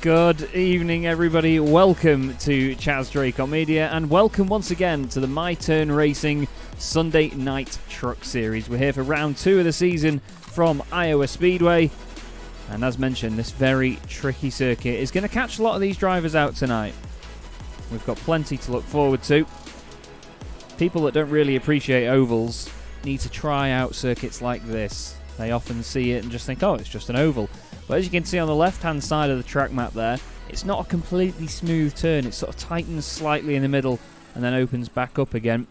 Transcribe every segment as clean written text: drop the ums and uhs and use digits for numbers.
Good evening, everybody. Welcome to Chaz Drake Media, and welcome once again to the MyTurnRacing Sunday Night Trucks series. We're here for round 2 of the season from Iowa Speedway, and as mentioned, this very tricky circuit is going to catch a lot of these drivers out tonight. We've got plenty to look forward to. People that don't really appreciate ovals need to try out circuits like this. They often see it and just think, oh, it's just an oval. But as you can see on the left-hand side of the track map there, it's not a completely smooth turn. It sort of tightens slightly in the middle and then opens back up again.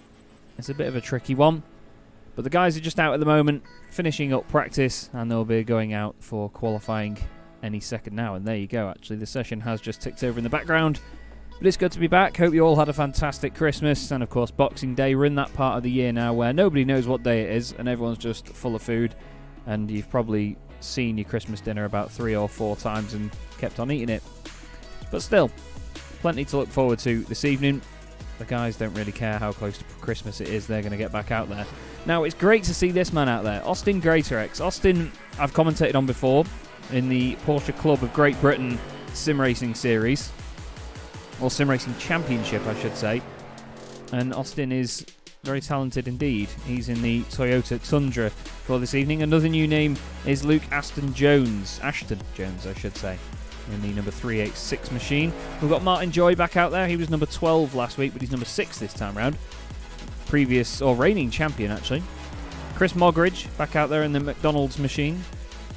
It's a bit of a tricky one. But the guys are just out at the moment, finishing up practice, and they'll be going out for qualifying any second now. And there you go, actually. The session has just ticked over in the background. But it's good to be back. Hope you all had a fantastic Christmas. And, of course, Boxing Day. We're in that part of the year now where nobody knows what day it is, and everyone's just full of food. And you've probably seen your Christmas dinner about 3 or 4 times and kept on eating it. But still, plenty to look forward to this evening. The guys don't really care how close to Christmas it is. They're going to get back out there. Now, it's great to see this man out there, Austin Greatorex. Austin, I've commentated on before in the Porsche Club of Great Britain Sim Racing Series, or Sim Racing Championship, I should say. And Austin is very talented indeed. He's in the Toyota Tundra for this evening. Another new name is Luke Ashton Jones, I should say, in the number 386 machine. We've got Martin Joy back out there. He was number 12 last week, but he's number 6 this time round. Previous, or reigning champion, actually. Chris Mogridge back out there in the McDonald's machine.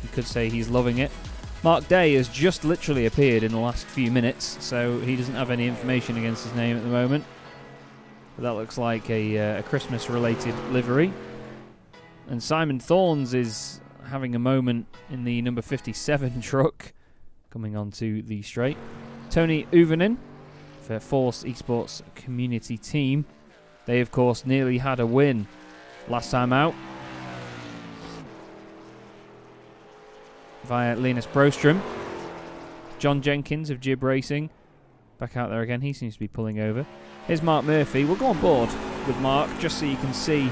You could say he's loving it. Mark Day has just literally appeared in the last few minutes, so he doesn't have any information against his name at the moment. But that looks like a Christmas-related livery. And Simon Thorns is having a moment in the number 57 truck, coming onto the straight. Tony Uvenin for Force Esports Community Team. They, of course, nearly had a win last time out via Linus Brostrom. John Jenkins of Jib Racing back out there again. He seems to be pulling over. Here's Mark Murphy. We'll go on board with Mark just so you can see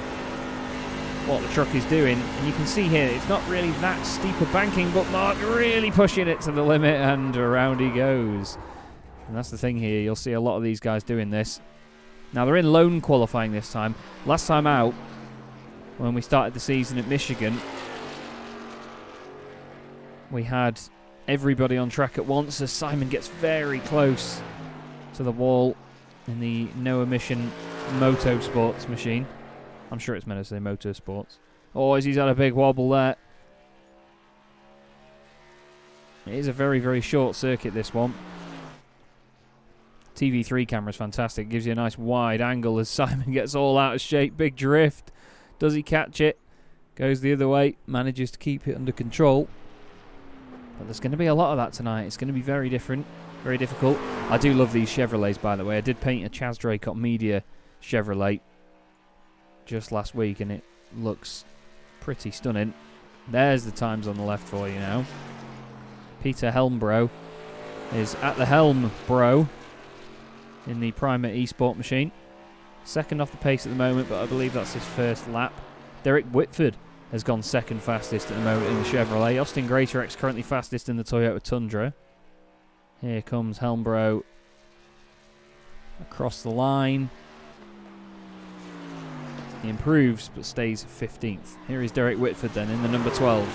what the truck is doing. And you can see here, it's not really that steep a banking, but Mark really pushing it to the limit, and around he goes. And that's the thing here. You'll see a lot of these guys doing this. Now, they're in lone qualifying this time. Last time out, when we started the season at Michigan, we had everybody on track at once as Simon gets very close to the wall in the no-emission Motorsports machine. I'm sure it's meant to say Motorsports. Oh, he's had a big wobble there. It is a very, very short circuit, this one. TV3 camera's fantastic. Gives you a nice wide angle as Simon gets all out of shape. Big drift. Does he catch it? Goes the other way. Manages to keep it under control. But there's going to be a lot of that tonight. It's going to be very different. Very difficult. I do love these Chevrolets, by the way. I did paint a Chaz Drake Media Chevrolet just last week, and it looks pretty stunning. There's the times on the left for you now. Peter Helmbro is at the helm, bro, in the Primer eSport machine. Second off the pace at the moment, but I believe that's his first lap. Derek Whitford has gone second fastest at the moment in the Chevrolet. Austin Greatorex currently fastest in the Toyota Tundra. Here comes Helmbro across the line. He improves but stays 15th. Here is Derek Whitford then in the number 12.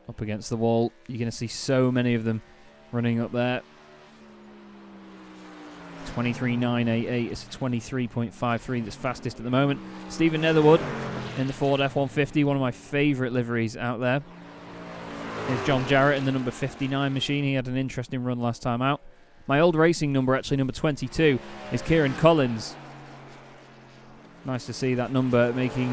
Up against the wall. You're going to see so many of them running up there. 23.988 is 23.53 that's fastest at the moment. Stephen Netherwood in the Ford F-150, one of my favourite liveries out there. Here's John Jarrett in the number 59 machine. He had an interesting run last time out. My old racing number, actually number 22, is Kieran Collins. Nice to see that number making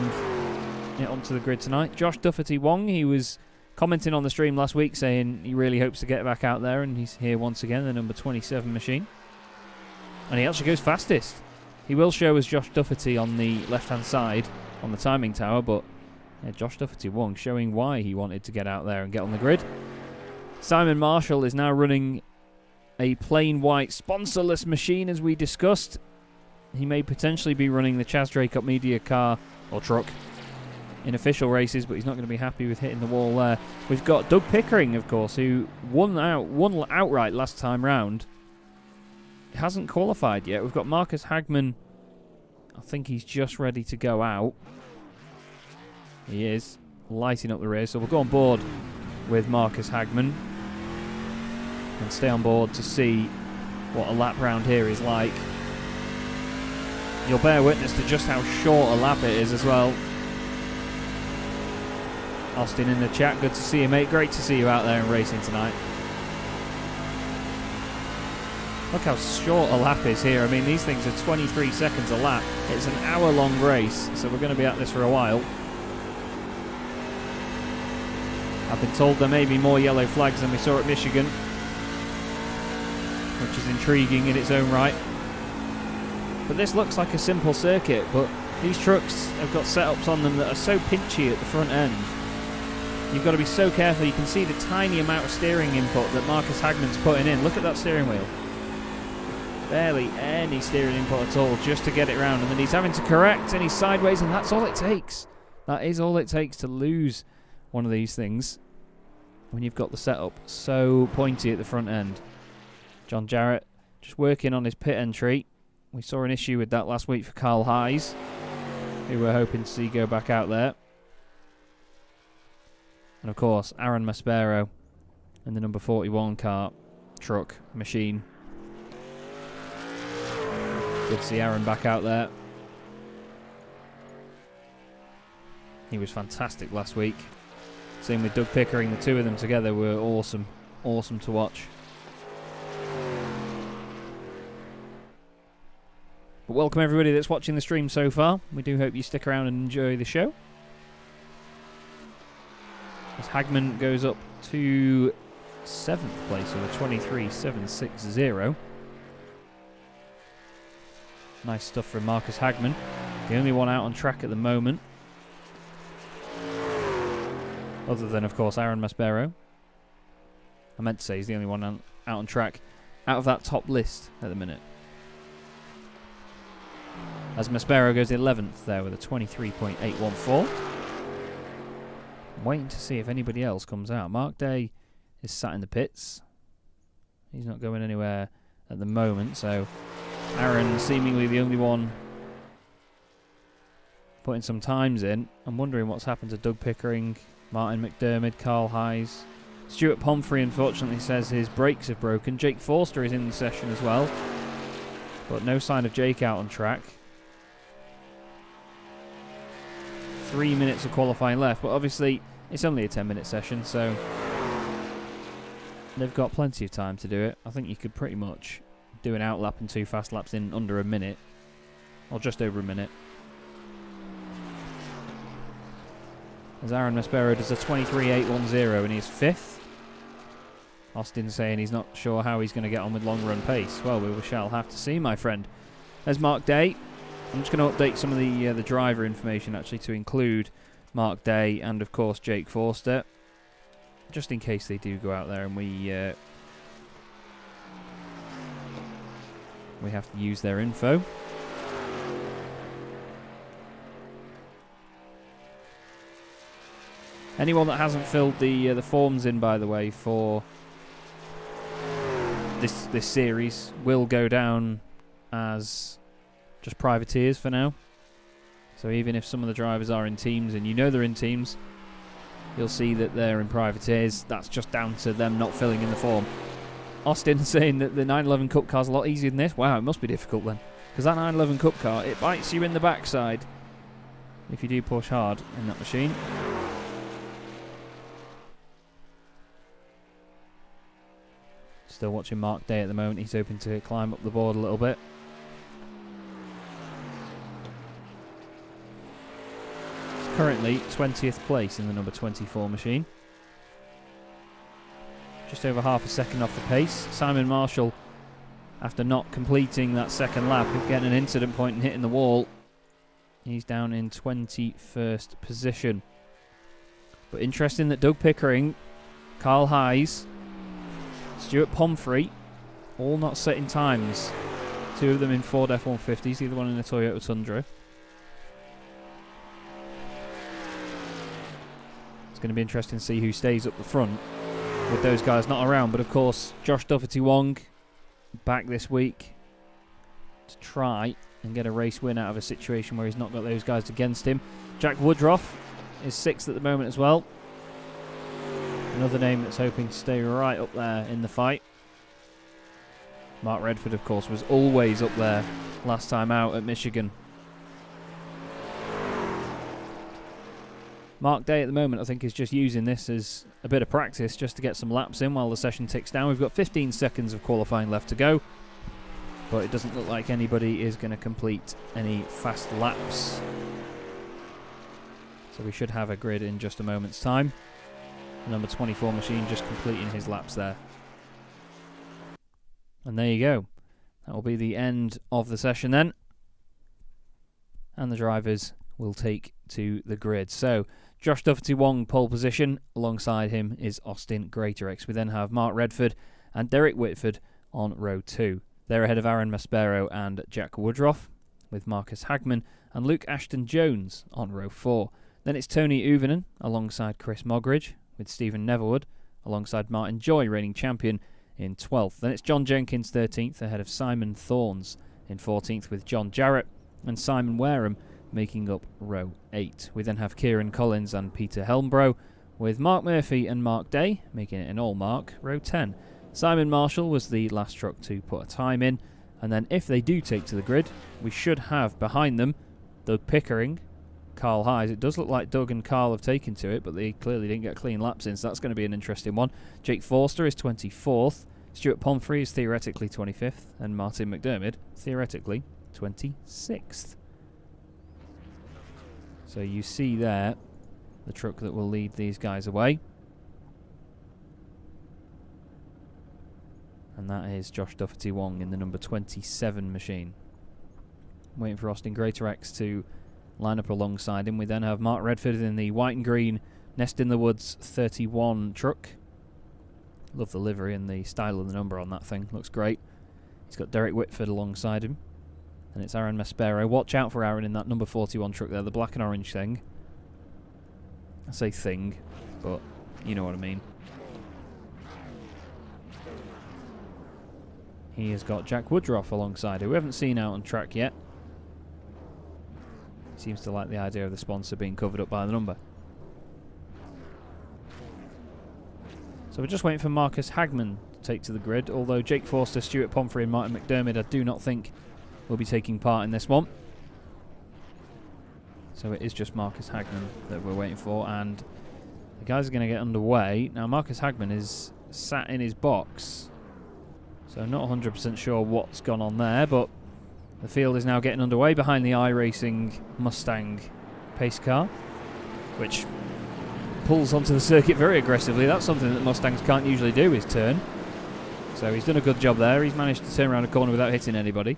it onto the grid tonight. Josh Dufferty Wong, he was commenting on the stream last week saying he really hopes to get back out there, and he's here once again, the number 27 machine. And he actually goes fastest. He will show as Josh Dufferty on the left-hand side on the timing tower, but yeah, Josh Dufferty Wong showing why he wanted to get out there and get on the grid. Simon Marshall is now running a plain white sponsorless machine, as we discussed. He may potentially be running the Chaz Drake Media car or truck in official races, but he's not going to be happy with hitting the wall there. We've got Doug Pickering, of course, who won outright last time round. He hasn't qualified yet. We've got Marcus Hagman. I think he's just ready to go out. He is lighting up the race, so we'll go on board with Marcus Hagman and stay on board to see what a lap round here is like. You'll bear witness to just how short a lap it is as well. Austin in the chat, good to see you, mate. Great to see you out there and racing tonight. Look how short a lap is here. I mean, these things are 23 seconds a lap. It's an hour-long race, so we're going to be at this for a while. I've been told there may be more yellow flags than we saw at Michigan, which is intriguing in its own right. But this looks like a simple circuit, but these trucks have got setups on them that are so pinchy at the front end. You've got to be so careful. You can see the tiny amount of steering input that Marcus Hagman's putting in. Look at that steering wheel. Barely any steering input at all just to get it round. And then he's having to correct and he's sideways, and that's all it takes. That is all it takes to lose one of these things when you've got the setup so pointy at the front end. John Jarrett just working on his pit entry. We saw an issue with that last week for Carl Hayes, who we're hoping to see go back out there. And of course, Aaron Maspero in the number 41 car, truck, machine. Good to see Aaron back out there. He was fantastic last week. Same with Doug Pickering. The two of them together were awesome. Awesome to watch. But welcome everybody that's watching the stream so far. We do hope you stick around and enjoy the show. As Hagman goes up to 7th place with a 23.760. Nice stuff from Marcus Hagman. The only one out on track at the moment. Other than, of course, Aaron Maspero. I meant to say he's the only one out on track out of that top list at the minute. As Maspero goes 11th there with a 23.814. I'm waiting to see if anybody else comes out. Mark Day is sat in the pits. He's not going anywhere at the moment, so Aaron seemingly the only one putting some times in. I'm wondering what's happened to Doug Pickering, Martin McDermott, Carl Hayes. Stuart Pomfrey unfortunately says his brakes have broken. Jake Forster is in the session as well, but no sign of Jake out on track. 3 minutes of qualifying left, but obviously it's only a 10-minute session, so they've got plenty of time to do it. I think you could pretty much do an outlap and 2 fast laps in under a minute, or just over a minute. As Aaron Maspero does a 23.810 and he's 5th. Austin saying he's not sure how he's going to get on with long run pace. Well, we shall have to see, my friend. There's Mark Day. I'm just going to update some of the driver information actually to include Mark Day and of course Jake Forster, just in case they do go out there and we have to use their info. Anyone that hasn't filled the forms in, by the way, for this series will go down as just privateers for now. So even if some of the drivers are in teams and you know they're in teams, you'll see that they're in privateers. That's just down to them not filling in the form. Austin saying that the 911 Cup car's a lot easier than this. Wow, it must be difficult then, because that 911 Cup car, it bites you in the backside if you do push hard in that machine. Still watching Mark Day at the moment. He's hoping to climb up the board a little bit. He's currently 20th place in the number 24 machine. Just over half a second off the pace. Simon Marshall, after not completing that second lap, getting an incident point and hitting the wall, he's down in 21st position. But interesting that Doug Pickering, Carl Hayes, Stuart Pomfrey, all not setting times. 2 of them in Ford F-150s, the other one in a Toyota Tundra. It's going to be interesting to see who stays up the front with those guys not around. But of course, Josh Doherty-Wong back this week to try and get a race win out of a situation where he's not got those guys against him. Jack Woodruff is 6th at the moment as well. Another name that's hoping to stay right up there in the fight. Mark Redford, of course, was always up there last time out at Michigan. Mark Day at the moment, I think, is just using this as a bit of practice just to get some laps in while the session ticks down. We've got 15 seconds of qualifying left to go, but it doesn't look like anybody is going to complete any fast laps. So we should have a grid in just a moment's time. The number 24 machine just completing his laps there. And there you go. That will be the end of the session then. And the drivers will take to the grid. So, Josh Doherty-Wong pole position. Alongside him is Austin Greatorex. We then have Mark Redford and Derek Whitford on row 2. They're ahead of Aaron Maspero and Jack Woodruff, with Marcus Hagman and Luke Ashton-Jones on row 4. Then it's Tony Uvinen alongside Chris Mogridge, with Stephen Neverwood alongside Martin Joy, reigning champion, in 12th. Then it's John Jenkins 13th ahead of Simon Thorns in 14th, with John Jarrett and Simon Wareham making up row 8. We then have Kieran Collins and Peter Helmbro, with Mark Murphy and Mark Day making it an all-mark row 10. Simon Marshall was the last truck to put a time in, and then if they do take to the grid, we should have behind them Doug Pickering, Carl Hayes. It does look like Doug and Carl have taken to it, but they clearly didn't get clean laps in, so that's going to be an interesting one. Jake Forster is 24th, Stuart Pomfrey is theoretically 25th, and Martin McDermott, theoretically, 26th. So you see there the truck that will lead these guys away. And that is Josh Doherty-Wong in the number 27 machine. Waiting for Austin Greatorex to line up alongside him. We then have Mark Redford in the white and green Nest in the Woods 31 truck. Love the livery and the style of the number on that thing. Looks great. He's got Derek Whitford alongside him. And it's Aaron Maspero. Watch out for Aaron in that number 41 truck there, the black and orange thing. I say thing, but you know what I mean. He has got Jack Woodruff alongside, who we haven't seen out on track yet. Seems to like the idea of the sponsor being covered up by the number. So we're just waiting for Marcus Hagman to take to the grid, although Jake Forster, Stuart Pomfrey and Martin McDermott I do not think will be taking part in this one. So it is just Marcus Hagman that we're waiting for, and the guys are going to get underway. Now Marcus Hagman is sat in his box, so not 100% sure what's gone on there, but the field is now getting underway behind the iRacing Mustang pace car, which pulls onto the circuit very aggressively. That's something that Mustangs can't usually do, is turn. So he's done a good job there. He's managed to turn around a corner without hitting anybody.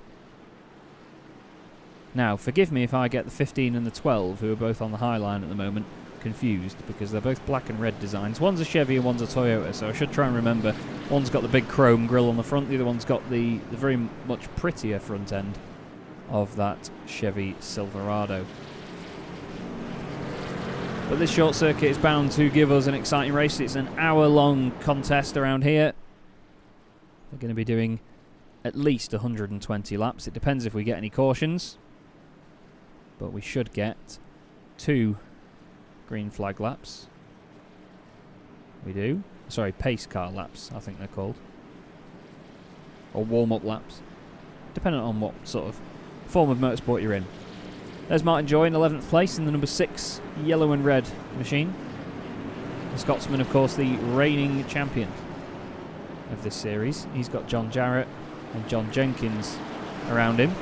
Now, forgive me if I get the 15 and the 12, who are both on the high line at the moment, confused, because they're both black and red designs. One's a Chevy and one's a Toyota, so I should try and remember. One's got the big chrome grille on the front, the other one's got the very much prettier front end of that Chevy Silverado. But this short circuit is bound to give us an exciting race. It's an hour-long contest around here. They're going to be doing at least 120 laps. It depends if we get any cautions, but we should get 2 green flag laps. We do. Sorry, pace car laps, I think they're called. Or warm-up laps, depending on what sort of form of motorsport you're in. There's Martin Joy in 11th place in the number 6 yellow and red machine. The Scotsman, of course, the reigning champion of this series. He's got John Jarrett and John Jenkins around him.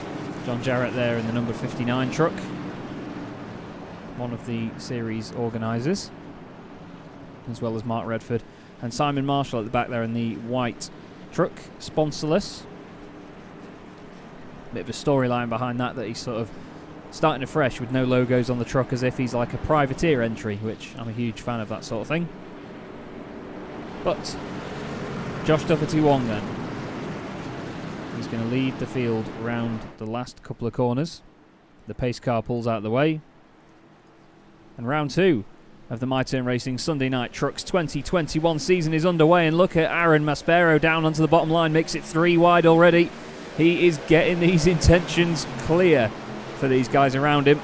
John Jarrett there in the number 59 truck, one of the series organisers, as well as Mark Redford, and Simon Marshall at the back there in the white truck, sponsorless. Bit of a storyline behind that he's sort of starting afresh with no logos on the truck, as if he's like a privateer entry, which I'm a huge fan of that sort of thing. But Josh Doherty-Wong then. He's going to lead the field round the last couple of corners. The pace car pulls out of the way. And round 2 of the MyTurnRacing Sunday Night Trucks 2021 season is underway, and look at Aaron Maspero down onto the bottom line, makes it 3 wide already. He is getting these intentions clear for these guys around him.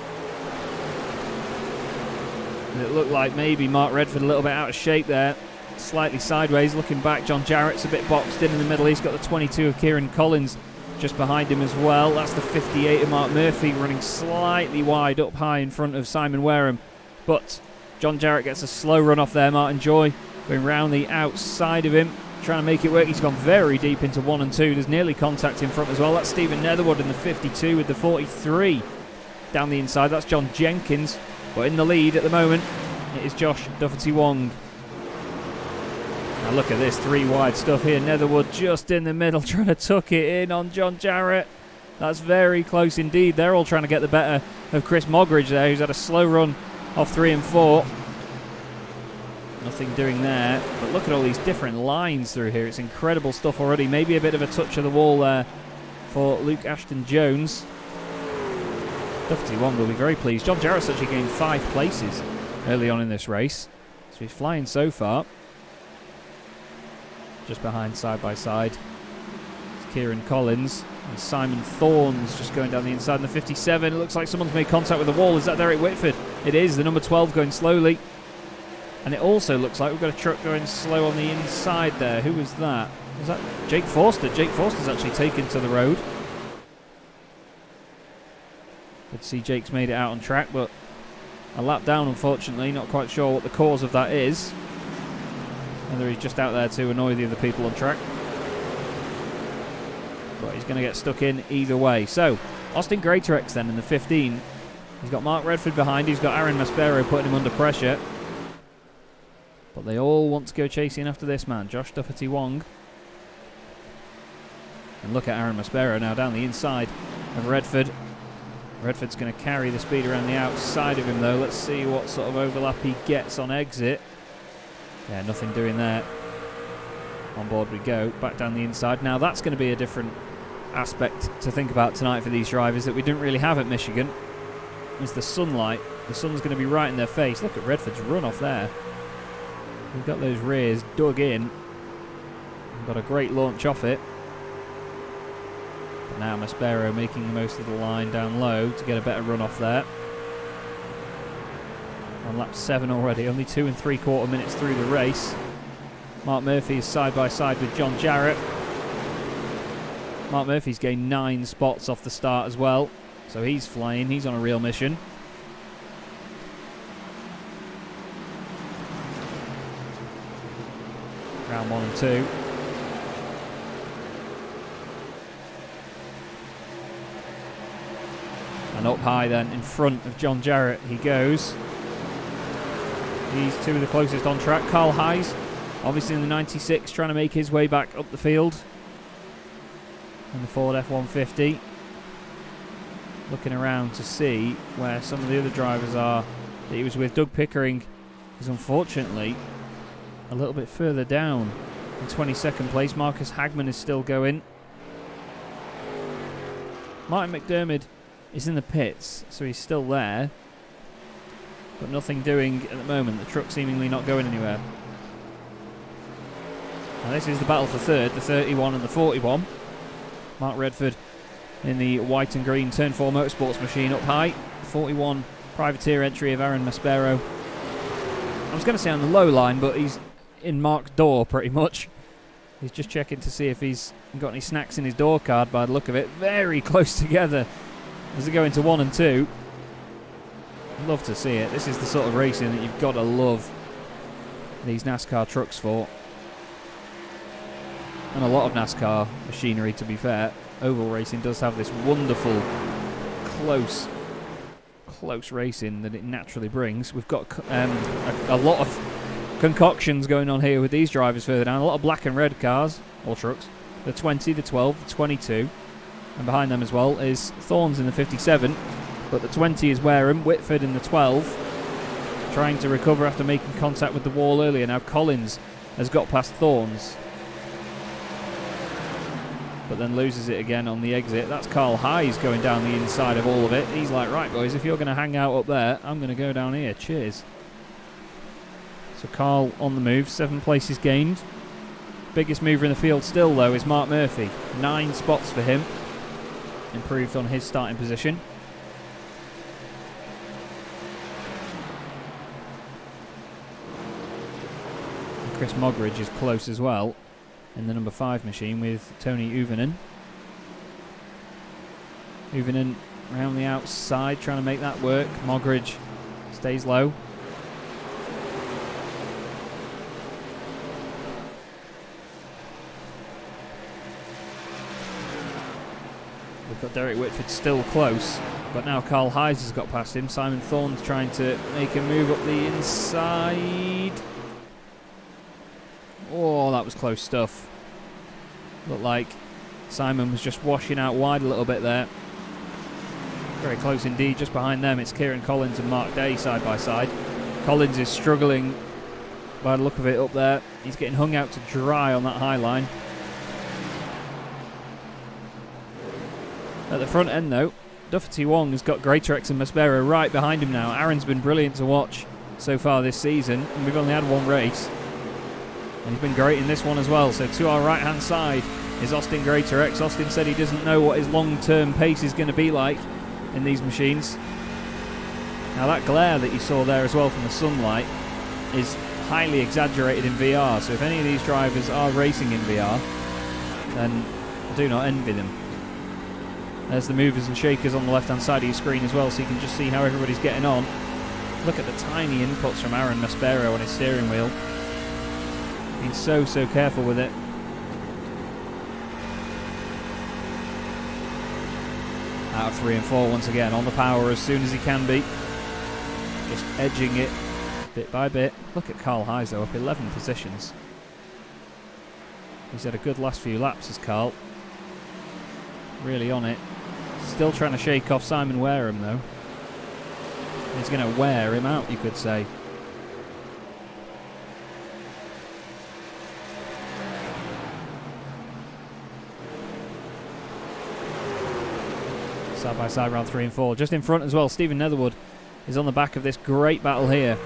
And it looked like maybe Mark Redford a little bit out of shape there, slightly sideways. Looking back, John Jarrett's a bit boxed in the middle. He's got the 22 of Kieran Collins just behind him as well. That's the 58 of Mark Murphy, running slightly wide up high in front of Simon Wareham. But John Jarrett gets a slow run off there. Martin Joy going round the outside of him, trying to make it work. He's gone very deep into 1 and 2. There's nearly contact in front as well. That's Stephen Netherwood in the 52 with the 43 down the inside. That's John Jenkins. But in the lead at the moment, it is Josh Duffety-Wong. Now look at this 3 wide stuff here. Netherwood just in the middle, trying to tuck it in on John Jarrett. That's very close indeed. They're all trying to get the better of Chris Mogridge there, who's had a slow run off 3 and 4. Nothing doing there. But look at all these different lines through here. It's incredible stuff already. Maybe a bit of a touch of the wall there for Luke Ashton-Jones. Duffety-Wong will be very pleased. John Jarrett's actually gained 5 places early on in this race, so he's flying so far. Just behind side by side is Kieran Collins, and Simon Thorne's just going down the inside in the 57. It looks like someone's made contact with the wall. Is that Derek Whitford? It is, the number 12 going slowly. And it also looks like we've got a truck going slow on the inside there. Who was that? Was that Jake Forster? Jake Forster's actually taken to the road. Good to see Jake's made it out on track, but a lap down, unfortunately. Not quite sure what the cause of that is. Whether he's just out there to annoy the other people on track. But he's going to get stuck in either way. So, Austin Greatorex then in the 15. He's got Mark Redford behind. He's got Aaron Maspero putting him under pressure. But they all want to go chasing after this man, Josh Duffety-Wong. And look at Aaron Maspero now down the inside of Redford. Redford's going to carry the speed around the outside of him though. Let's see what sort of overlap he gets on exit. Yeah, nothing doing there. On board we go, back down the inside. Now that's going to be a different aspect to think about tonight for these drivers that we didn't really have at Michigan. Is the sunlight. The sun's going to be right in their face. Look at Redford's run off there. We've got those rears dug in. We've got a great launch off it. But now Maspero making the most of the line down low to get a better run off there. On lap 7 already, only 2 3/4 minutes through the race. Mark Murphy is side by side with John Jarrett. Mark Murphy's gained 9 spots off the start as well, so he's flying, he's on a real mission. Round 1 and 2. And up high then, in front of John Jarrett, he goes. These 2 are the closest on track. Carl Hayes, obviously in the 96, trying to make his way back up the field. In the Ford F-150. Looking around to see where some of the other drivers are that he was with. Doug Pickering is unfortunately a little bit further down in 22nd place. Marcus Hagman is still going. Martin McDermott is in the pits, so he's still there. But nothing doing at the moment. The truck seemingly not going anywhere. Now this is the battle for third, the 31 and the 41. Mark Redford in the white and green Turn 4 Motorsports machine up high. 41 privateer entry of Aaron Maspero. I was going to say on the low line, but he's in Mark's door pretty much. He's just checking to see if he's got any snacks in his door card by the look of it. Very close together as they go into 1 and 2. Love to see it. This is the sort of racing that you've got to love these NASCAR trucks for. And a lot of NASCAR machinery, to be fair. Oval racing does have this wonderful, close racing that it naturally brings. We've got a lot of concoctions going on here with these drivers further down. A lot of black and red cars, or trucks. The 20, the 12, the 22. And behind them as well is Thorns in the 57. But the 20 is Wareham, Whitford in the 12. Trying to recover after making contact with the wall earlier. Now Collins has got past Thorns, but then loses it again on the exit. That's Carl Hayes going down the inside of all of it. He's like, right boys, if you're going to hang out up there, I'm going to go down here. Cheers. So Carl on the move, 7 places gained. Biggest mover in the field still, though, is Mark Murphy. 9 spots for him. Improved on his starting position. And Chris Mogridge is close as well in the number 5 machine with Tony Uvinen. Uvinen around the outside trying to make that work. Mogridge stays low. We've got Derek Whitford still close, but now Carl Hayes has got past him. Simon Thorne's trying to make a move up the inside. Oh, that was close stuff. Looked like Simon was just washing out wide a little bit there. Very close indeed. Just behind them, it's Kieran Collins and Mark Day side by side. Collins is struggling by the look of it up there. He's getting hung out to dry on that high line. At the front end, though, Duffy Wong has got Greatorex and Maspero right behind him now. Aaron's been brilliant to watch so far this season, and we've only had 1 race. And he's been great in this one as well. So to our right-hand side is Austin Greatorex. Austin said he doesn't know what his long-term pace is going to be like in these machines. Now that glare that you saw there as well from the sunlight is highly exaggerated in VR. So if any of these drivers are racing in VR, then I do not envy them. There's the movers and shakers on the left-hand side of your screen as well, so you can just see how everybody's getting on. Look at the tiny inputs from Aaron Maspero on his steering wheel. Being so careful with it. Out of 3 and 4 once again, on the power as soon as he can be. Just edging it bit by bit. Look at Carl Hayes though, up 11 positions. He's had a good last few laps as Carl. Really on it. Still trying to shake off Simon Wareham though. He's going to wear him out, you could say. Side by side round 3 and 4. Just in front as well, Stephen Netherwood is on the back of this great battle here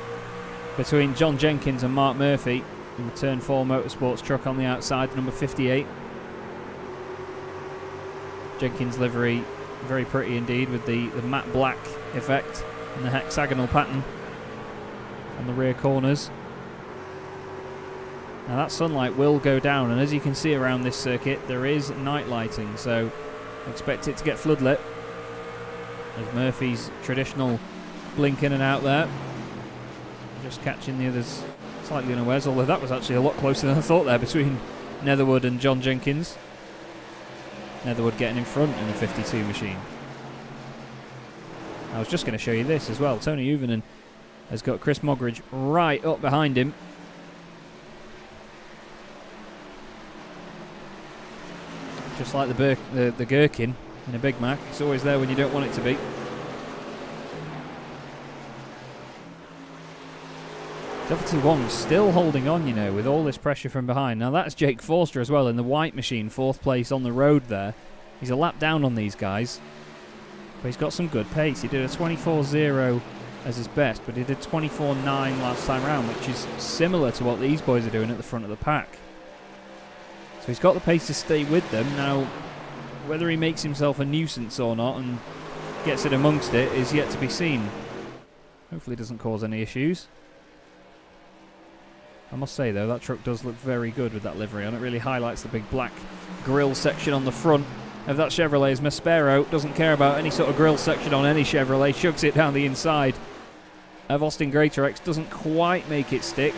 between John Jenkins and Mark Murphy in the Turn 4 Motorsports truck on the outside, number 58. Jenkins livery, very pretty indeed, with the matte black effect and the hexagonal pattern on the rear corners. Now that sunlight will go down, and as you can see around this circuit, there is night lighting, so expect it to get floodlit. There's Murphy's traditional blink in and out there. Just catching the others slightly unawares, although that was actually a lot closer than I thought there between Netherwood and John Jenkins. Netherwood getting in front in the 52 machine. I was just going to show you this as well. Tony Uvinen has got Chris Mogridge right up behind him. Just like the gherkin in a Big Mac. It's always there when you don't want it to be. Duffy Wong still holding on, you know, with all this pressure from behind. Now that's Jake Forster as well in the white machine, 4th place on the road there. He's a lap down on these guys, but he's got some good pace. He did a 24.0 as his best, but he did 24.9 last time round, which is similar to what these boys are doing at the front of the pack. So he's got the pace to stay with them. Now, whether he makes himself a nuisance or not and gets it amongst it is yet to be seen. Hopefully it doesn't cause any issues. I must say though, that truck does look very good with that livery on. It really highlights the big black grille section on the front of that Chevrolet. As Maspero doesn't care about any sort of grille section on any Chevrolet, chucks it down the inside of Austin Greatorex. Doesn't quite make it stick,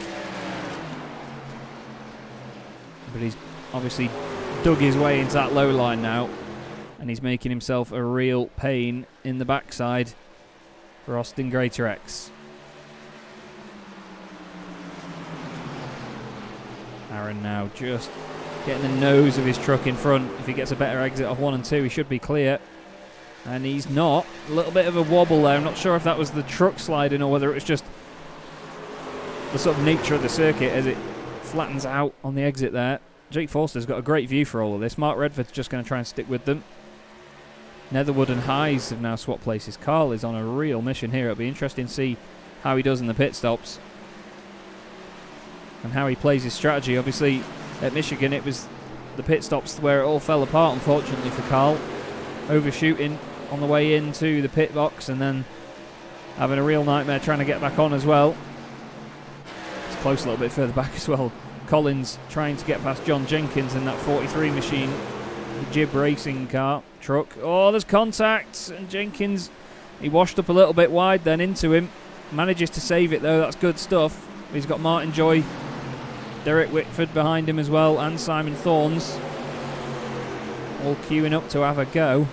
but he's obviously dug his way into that low line now, and he's making himself a real pain in the backside for Austin Greatorex. Aaron now just getting the nose of his truck in front. If he gets a better exit off 1 and 2, he should be clear. And he's not. A little bit of a wobble there. I'm not sure if that was the truck sliding or whether it was just the sort of nature of the circuit as it flattens out on the exit there. Jake Forster's got a great view for all of this. Mark Redford's just going to try and stick with them. Netherwood and Hayes have now swapped places. Carl is on a real mission here. It'll be interesting to see how he does in the pit stops. and how he plays his strategy. Obviously, at Michigan, it was the pit stops where it all fell apart, unfortunately, for Carl. Overshooting on the way into the pit box and then having a real nightmare trying to get back on as well. It's close a little bit further back as well. Collins trying to get past John Jenkins in that 43 machine, the Jib Racing car, truck. Oh, there's contact, and Jenkins, he washed up a little bit wide then into him. Manages to save it though, that's good stuff. He's got Martin Joy, Derek Whitford behind him as well, and Simon Thorns, all queuing up to have a go.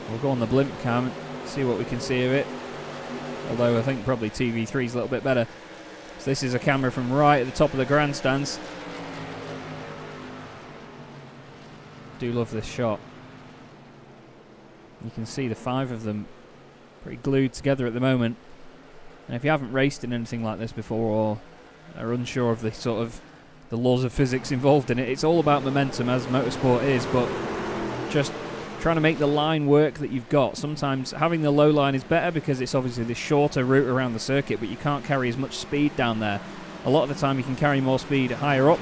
We'll go on the blimp cam, see what we can see of it. Although I think probably TV3 is a little bit better. So this is a camera from right at the top of the grandstands. Do love this shot. You can see the 5 of them pretty glued together at the moment. And if you haven't raced in anything like this before, or are unsure of the sort of the laws of physics involved in it, it's all about momentum, as motorsport is, but just trying to make the line work that you've got. Sometimes having the low line is better because it's obviously the shorter route around the circuit, but you can't carry as much speed down there. A lot of the time you can carry more speed higher up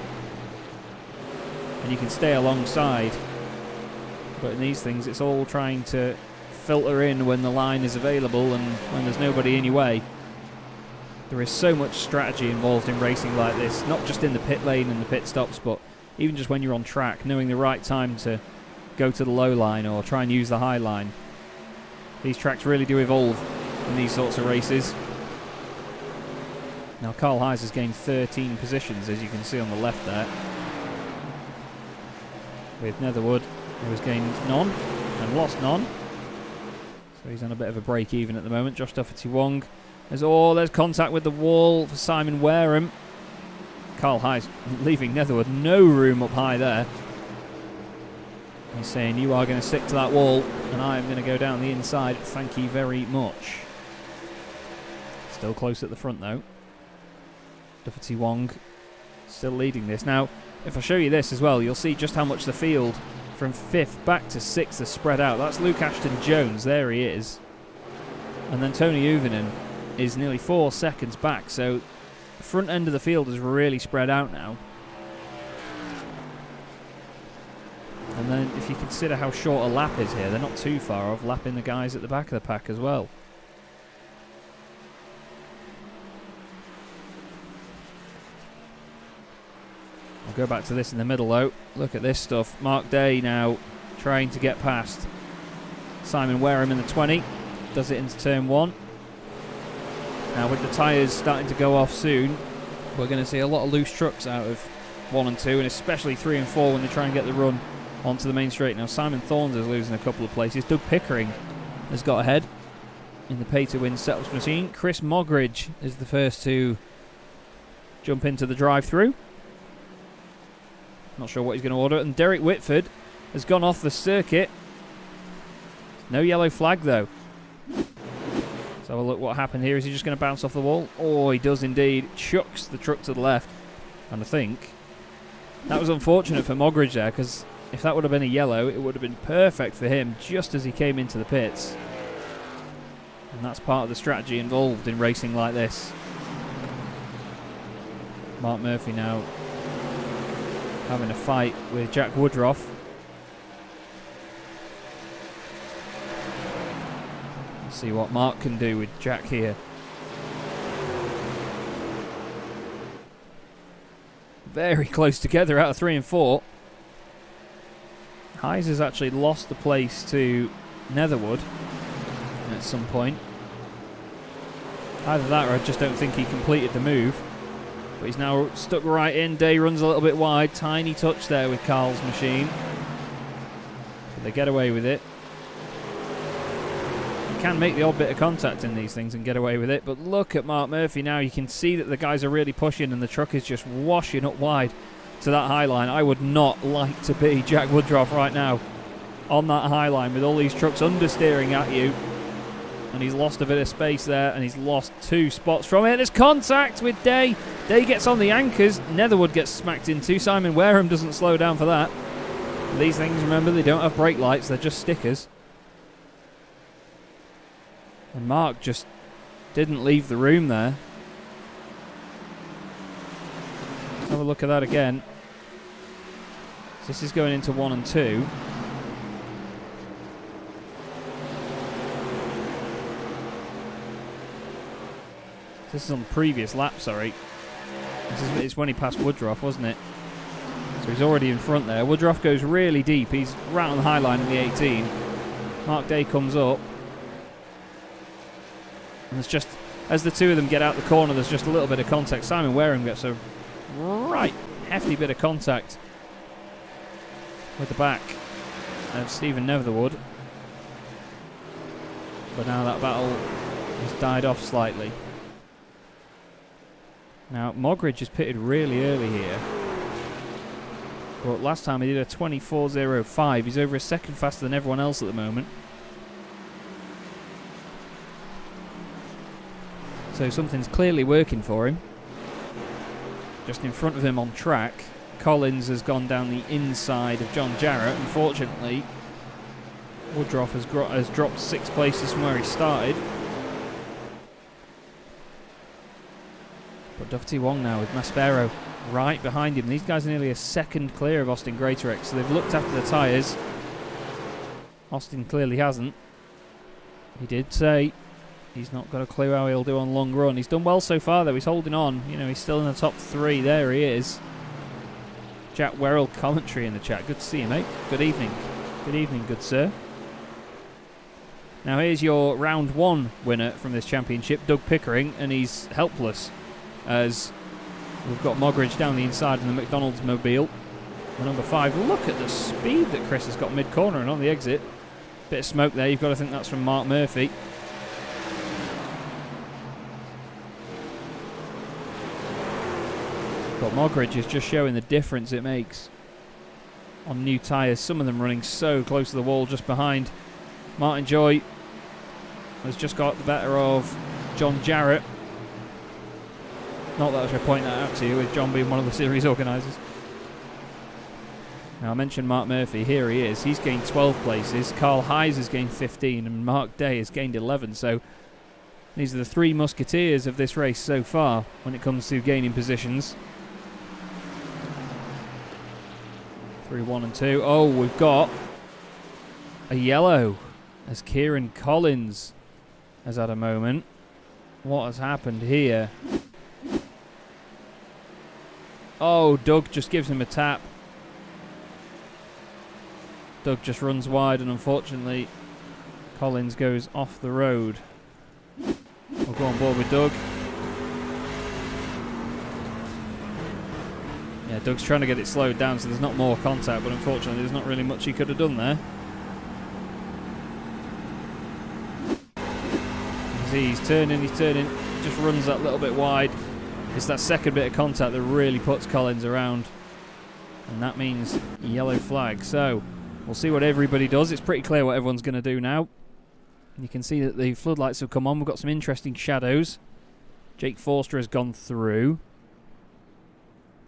and you can stay alongside, but in these things it's all trying to filter in when the line is available and when there's nobody in your way. There is so much strategy involved in racing like this, not just in the pit lane and the pit stops, but even just when you're on track, knowing the right time to go to the low line or try and use the high line. These tracks really do evolve in these sorts of races. Now Carl Hayes has gained 13 positions, as you can see on the left there, with Netherwood, who has gained none and lost none. So he's on a bit of a break even at the moment. Josh Duffy-Wong. There's contact with the wall for Simon Wareham. Carl Hayes leaving Netherwood no room up high there. He's saying, you are going to stick to that wall and I am going to go down the inside, thank you very much. Still close at the front though. Duffy-Wong still leading this. Now, if I show you this as well, you'll see just how much the field from 5th back to 6th is spread out. That's Luke Ashton-Jones, there he is. And then Tony Uvinen is nearly 4 seconds back, so the front end of the field is really spread out now. And then if you consider how short a lap is here, they're not too far off lapping the guys at the back of the pack as well. I'll go back to this in the middle though. Look at this stuff. Mark Day now trying to get past Simon Wareham in the 20. Does it into turn 1. Now with the tyres starting to go off soon, we're going to see a lot of loose trucks out of 1 and 2, and especially 3 and 4 when they try and get the run onto the main straight. Now Simon Thorns is losing a couple of places. Doug Pickering has got ahead in the pay-to-win setups machine. Chris Mogridge is the first to jump into the drive-through. Not sure what he's going to order. And Derek Whitford has gone off the circuit. No yellow flag though. So look what happened here. Is he just going to bounce off the wall? Oh, he does indeed. Chucks the truck to the left. And I think that was unfortunate for Mogridge there, because if that would have been a yellow, it would have been perfect for him just as he came into the pits. And that's part of the strategy involved in racing like this. Mark Murphy now having a fight with Jack Woodruff. Let's see what Mark can do with Jack here. Very close together out of 3 and 4. Hayes has actually lost the place to Netherwood at some point. Either that or I just don't think he completed the move. But he's now stuck right in. Day runs a little bit wide. Tiny touch there with Carl's machine. But they get away with it. You can make the odd bit of contact in these things and get away with it. But look at Mark Murphy now. You can see that the guys are really pushing and the truck is just washing up wide to that high line. I would not like to be Jack Woodruff right now on that high line with all these trucks understeering at you. And he's lost a bit of space there, and he's lost 2 spots from it. There's contact with Day. Day gets on the anchors. Netherwood gets smacked into. Simon Wareham doesn't slow down for that. These things, remember, they don't have brake lights. They're just stickers. And Mark just didn't leave the room there. Let's have a look at that again. So this is going into 1 and 2. This is on the previous lap, sorry. It's when he passed Woodruff, wasn't it? So he's already in front there. Woodruff goes really deep. He's right on the high line in the 18. Mark Day comes up. And there's just, as the two of them get out the corner, there's just a little bit of contact. Simon Wareham gets a right hefty bit of contact with the back of Stephen Netherwood. But now that battle has died off slightly. Now, Mogridge is pitted really early here. But last time he did a 24.05. He's over a second faster than everyone else at the moment. So something's clearly working for him. Just in front of him on track, Collins has gone down the inside of John Jarrett. Unfortunately, Woodruff has dropped 6 places from where he started. But Duffy Wong now with Maspero right behind him. These guys are nearly a second clear of Austin Greatorex, so they've looked after the tyres. Austin clearly hasn't. He did say he's not got a clue how he'll do on long run. He's done well so far though, he's holding on. You know, he's still in the top 3. There he is. Jack Werrell commentary in the chat. Good to see you, mate. Good evening. Good evening, good sir. Now here's your round 1 winner from this championship, Doug Pickering, and he's helpless as we've got Mogridge down the inside in the McDonald's mobile. The number 5. Look at the speed that Chris has got mid-corner and on the exit. Bit of smoke there. You've got to think that's from Mark Murphy. But Mogridge is just showing the difference it makes on new tyres. Some of them running so close to the wall just behind. Martin Joy has just got the better of John Jarrett. Not that I should point that out to you, with John being one of the series organisers. Now I mentioned Mark Murphy, here he is. He's gained 12 places. Carl Hayes has gained 15 and Mark Day has gained 11. So these are the 3 musketeers of this race so far when it comes to gaining positions. Through 1 and 2. Oh, we've got a yellow as Kieran Collins has had a moment. What has happened here? Oh, Doug just gives him a tap. Doug just runs wide and unfortunately Collins goes off the road. We'll go on board with Doug. Yeah, Doug's trying to get it slowed down so there's not more contact, but unfortunately there's not really much he could have done there. He's turning, just runs that little bit wide. It's that second bit of contact that really puts Collins around. And that means yellow flag. So, we'll see what everybody does. It's pretty clear what everyone's going to do now. You can see that the floodlights have come on. We've got some interesting shadows. Jake Forster has gone through.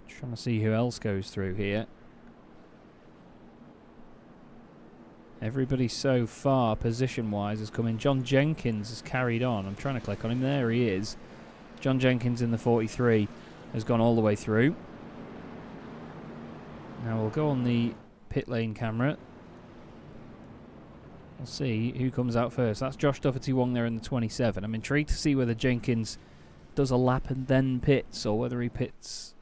Trying to see who else goes through here. Everybody so far, position-wise, has come in. John Jenkins has carried on. I'm trying to click on him. There he is. John Jenkins in the 43 has gone all the way through. Now we'll go on the pit lane camera. We'll see who comes out first. That's Josh Duffy-Wong there in the 27. I'm intrigued to see whether Jenkins does a lap and then pits, or whether he pits,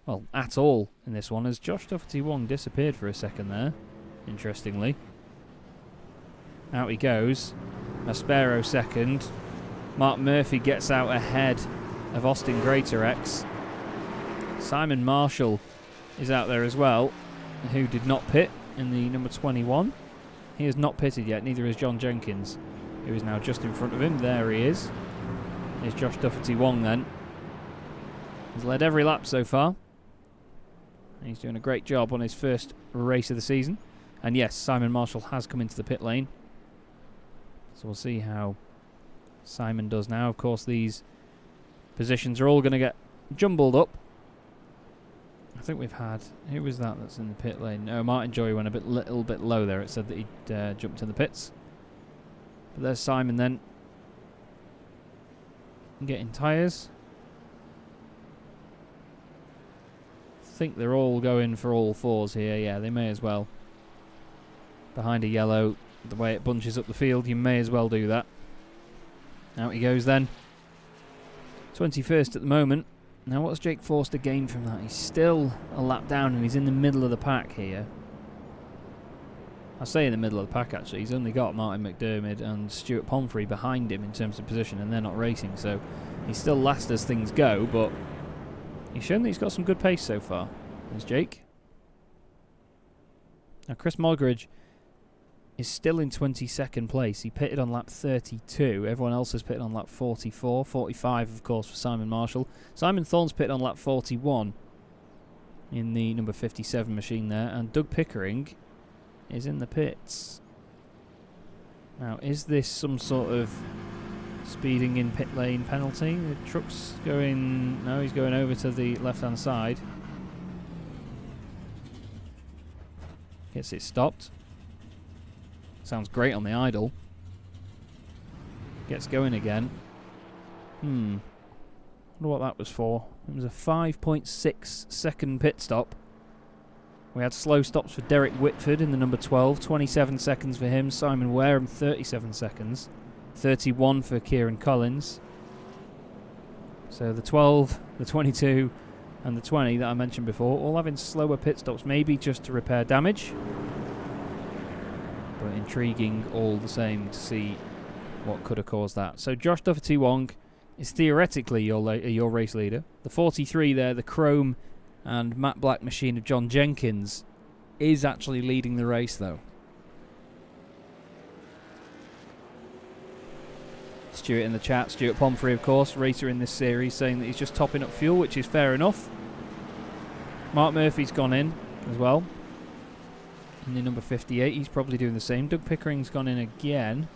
well, at all in this one, as Josh Duffy-Wong disappeared for a second there, interestingly. Out he goes. Maspero second. Mark Murphy gets out ahead of Austin Greatorex. Simon Marshall is out there as well, who did not pit in the number 21. He has not pitted yet, neither has John Jenkins, who is now just in front of him. There he is. Here's Josh Duffy-Wong then. He's led every lap so far. And he's doing a great job on his first race of the season. And yes, Simon Marshall has come into the pit lane. So we'll see how Simon does now. Of course, these positions are all going to get jumbled up. I think we've had... Who was that that's in the pit lane? No, Martin Joy went a little bit low there. It said that he'd jumped in the pits. But there's Simon then. getting tyres. I think they're all going for all fours here. Yeah, they may as well. Behind a yellow, the way it bunches up the field, you may as well do that. Out he goes then. 21st at the moment. Now what's Jake Forster gained from that? He's still a lap down and he's in the middle of the pack here. I say in the middle of the pack actually. He's only got Martin McDermott and Stuart Pomfrey behind him in terms of position, and they're not racing, so he's still last as things go, but he's shown that he's got some good pace so far. There's Jake. Now Chris Mogridge is still in 22nd place. He pitted on lap 32. Everyone else has pitted on lap 44. 45, of course, for Simon Marshall. Simon Thorne's pitted on lap 41 in the number 57 machine there. And Doug Pickering is in the pits. Now, is this some sort of speeding in pit lane penalty? The truck's going... No, he's going over to the left-hand side. Gets it stopped. Sounds great on the idle. Gets going again. Wonder what that was for. It was a 5.6 second pit stop. We had slow stops for Derek Whitford in the number 12. 27 seconds for him. Simon Wareham, 37 seconds. 31 for Kieran Collins. So the 12, the 22 and the 20 that I mentioned before, all having slower pit stops, maybe just to repair damage. But intriguing all the same to see what could have caused that. So Josh Doherty-Wong is theoretically your race leader. The 43 there, the Chrome and matte black machine of John Jenkins, is actually leading the race though. Stuart in the chat, Stuart Pomfrey of course, racer in this series, saying that he's just topping up fuel, which is fair enough. Mark Murphy's gone in as well. In the number 58, he's probably doing the same. Doug Pickering's gone in again.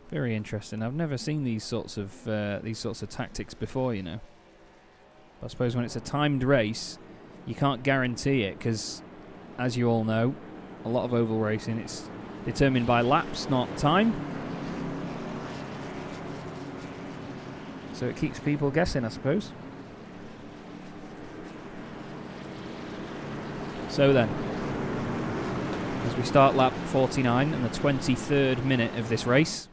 Very interesting. I've never seen these sorts of tactics before, you know. I suppose when it's a timed race, you can't guarantee it because, as you all know, a lot of oval racing, it's determined by laps, not time. So it keeps people guessing, I suppose. So then, as we start lap 49 and the 23rd minute of this race,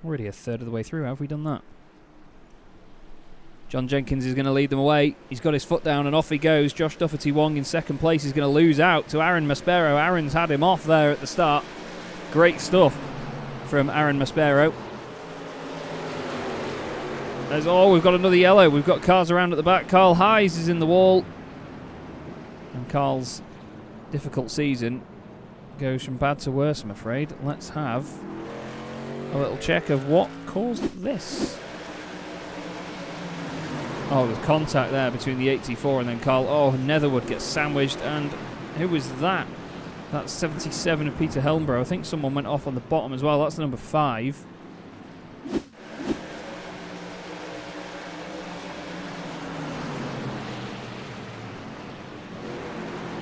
already a third of the way through, have we done that? John Jenkins is going to lead them away. He's got his foot down and off he goes. Josh Doherty-Wong in second place is going to lose out to Aaron Maspero. Aaron's had him off there at the start. Great stuff from Aaron Maspero. We've got another yellow. We've got cars around at the back. Carl Hayes is in the wall. And Carl's difficult season goes from bad to worse, I'm afraid. Let's have a little check of what caused this. Oh, there's contact there between the 84 and then Carl. Oh, Netherwood gets sandwiched. And who was that? That's 77 of Peter Helmborough. I think someone went off on the bottom as well. That's number 5.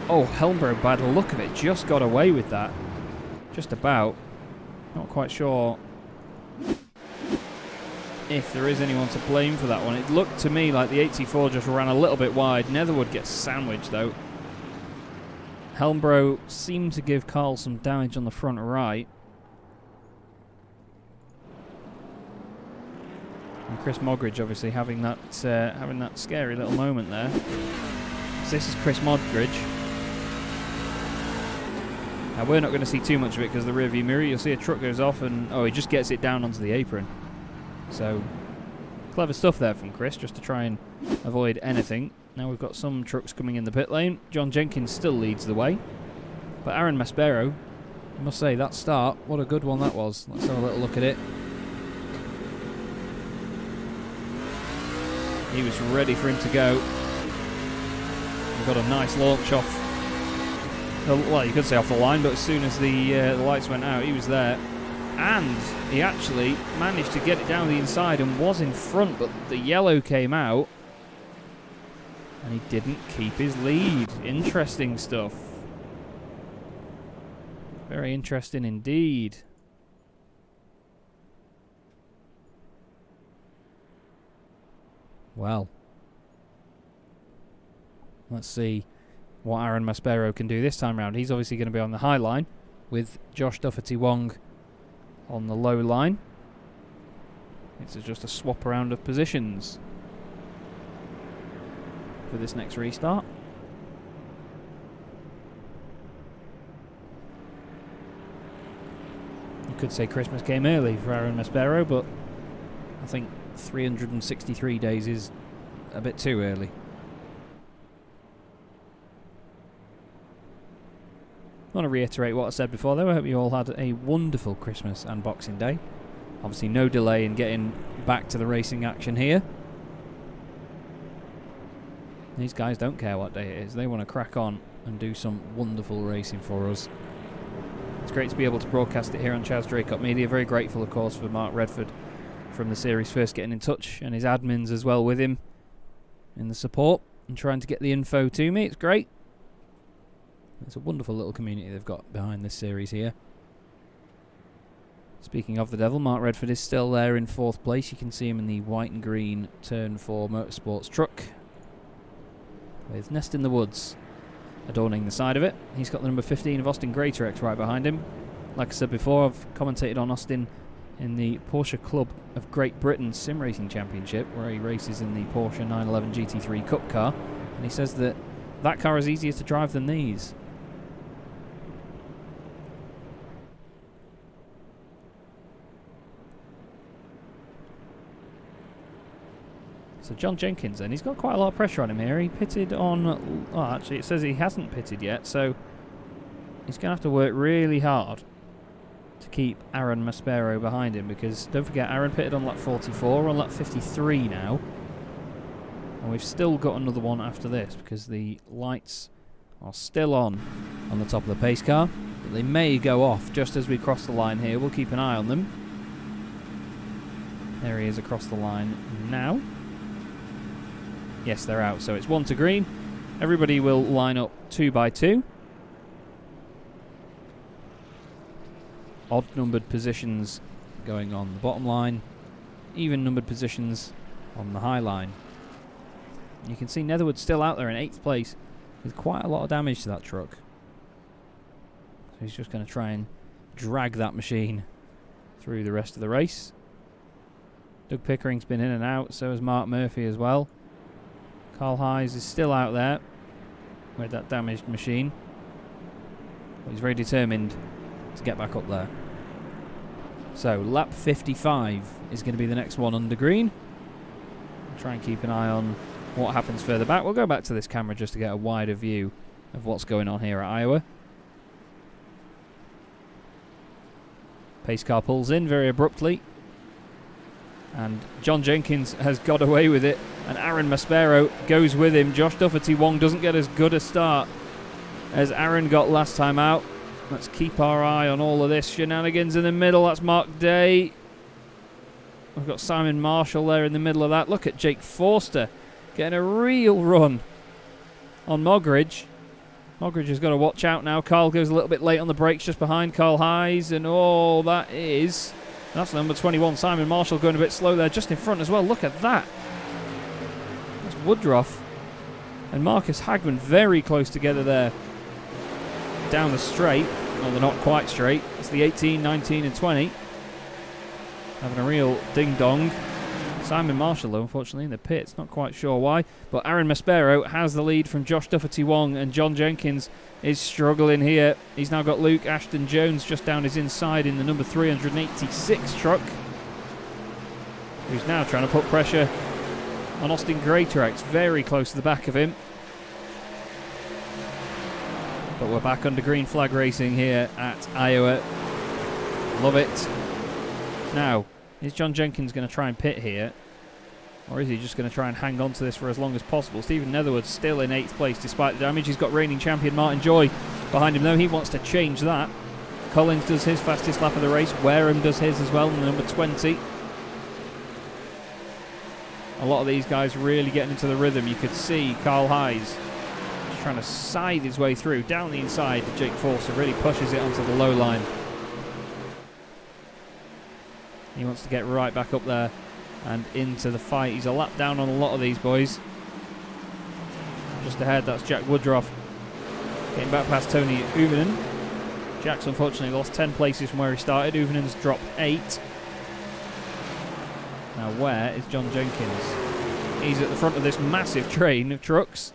Oh, Helmborough, by the look of it, just got away with that. Just about. Not quite sure if there is anyone to blame for that one. It looked to me like the 84 just ran a little bit wide. Netherwood gets sandwiched, though. Helmborough seemed to give Carl some damage on the front right. And Chris Mogridge obviously having that scary little moment there. So this is Chris Mogridge. Now we're not going to see too much of it because of the rearview mirror. You'll see a truck goes off and he just gets it down onto the apron. So clever stuff there from Chris, just to try and avoid anything. Now we've got some trucks coming in the pit lane. John Jenkins still leads the way, but Aaron Maspero, I must say, that start, what a good one that was. Let's have a little look at it. He was ready for him to go. We've got a nice launch off. Well, you could say off the line, but as soon as the lights went out, he was there. And he actually managed to get it down the inside and was in front, but the yellow came out. And he didn't keep his lead. Interesting stuff. Very interesting indeed. Well, let's see what Aaron Maspero can do this time round. He's obviously going to be on the high line with Josh Dougherty-Wong on the low line. It's just a swap around of positions for this next restart. You could say Christmas came early for Aaron Maspero, but I think 363 days is a bit too early. I want to reiterate what I said before though. I hope you all had a wonderful Christmas and Boxing Day. Obviously no delay in getting back to the racing action here. These guys don't care what day it is. They want to crack on and do some wonderful racing for us. It's great to be able to broadcast it here on Chaz Draycott Media. Very grateful, of course, for Mark Redford from the series first getting in touch, and his admins as well with him in the support and trying to get the info to me. It's great. It's a wonderful little community they've got behind this series here. Speaking of the devil, Mark Redford is still there in 4th place. You can see him in the white and green Turn 4 Motorsports truck with Nest in the Woods adorning the side of it. He's got the number 15 of Austin Greatorex right behind him. Like I said before, I've commentated on Austin in the Porsche Club of Great Britain Sim Racing Championship, where he races in the Porsche 911 GT3 Cup car, and he says that that car is easier to drive than these. So John Jenkins then, he's got quite a lot of pressure on him here. He pitted on, oh actually it says he hasn't pitted yet, so he's going to have to work really hard to keep Aaron Maspero behind him, because don't forget Aaron pitted on lap 44, we're on lap 53 now. And we've still got another one after this, because the lights are still on the top of the pace car, but they may go off just as we cross the line here. We'll keep an eye on them. There he is across the line now. Yes, they're out, so it's 1 to green. Everybody will line up 2 by 2. Odd numbered positions going on the bottom line, even numbered positions on the high line. You can see Netherwood's still out there in 8th place with quite a lot of damage to that truck. So he's just going to try and drag that machine through the rest of the race. Doug Pickering's been in and out, so has Mark Murphy as well. Carl Hayes is still out there with that damaged machine, but he's very determined to get back up there. So lap 55 is going to be the next one under green. I'll try and keep an eye on what happens further back. We'll go back to this camera just to get a wider view of what's going on here at Iowa. Pace car pulls in very abruptly, and John Jenkins has got away with it, and Aaron Maspero goes with him. Josh Dougherty-Wong doesn't get as good a start as Aaron got last time out. Let's keep our eye on all of this. Shenanigans in the middle, that's Mark Day. We've got Simon Marshall there in the middle of that. Look at Jake Forster getting a real run on Mogridge. Mogridge has got to watch out now. Carl goes a little bit late on the brakes just behind Carl Hayes, and oh, that's number 21, Simon Marshall, going a bit slow there, just in front as well. Look at that. That's Woodruff and Marcus Hagman very close together there down the straight. Well, they're not quite straight. It's the 18, 19 and 20. Having a real ding-dong. Simon Marshall, though, unfortunately, in the pits. Not quite sure why. But Aaron Maspero has the lead from Josh Dougherty-Wong, and John Jenkins is struggling here. He's now got Luke Ashton-Jones just down his inside in the number 386 truck, who's now trying to put pressure on Austin Greatorex, very close to the back of him. But we're back under green flag racing here at Iowa. Love it. Now, is John Jenkins going to try and pit here, or is he just going to try and hang on to this for as long as possible? Stephen Netherwood's still in 8th place despite the damage. He's got reigning champion Martin Joy behind him, though. He wants to change that. Collins does his fastest lap of the race. Wareham does his as well in the number 20. A lot of these guys really getting into the rhythm. You could see Carl Hayes just trying to side his way through down the inside. Jake Forster really pushes it onto the low line. He wants to get right back up there and into the fight. He's a lap down on a lot of these boys. Just ahead, that's Jack Woodruff getting back past Tony Uvinen. Jack's unfortunately lost 10 places from where he started. Uvinen's dropped 8. Now where is John Jenkins? He's at the front of this massive train of trucks.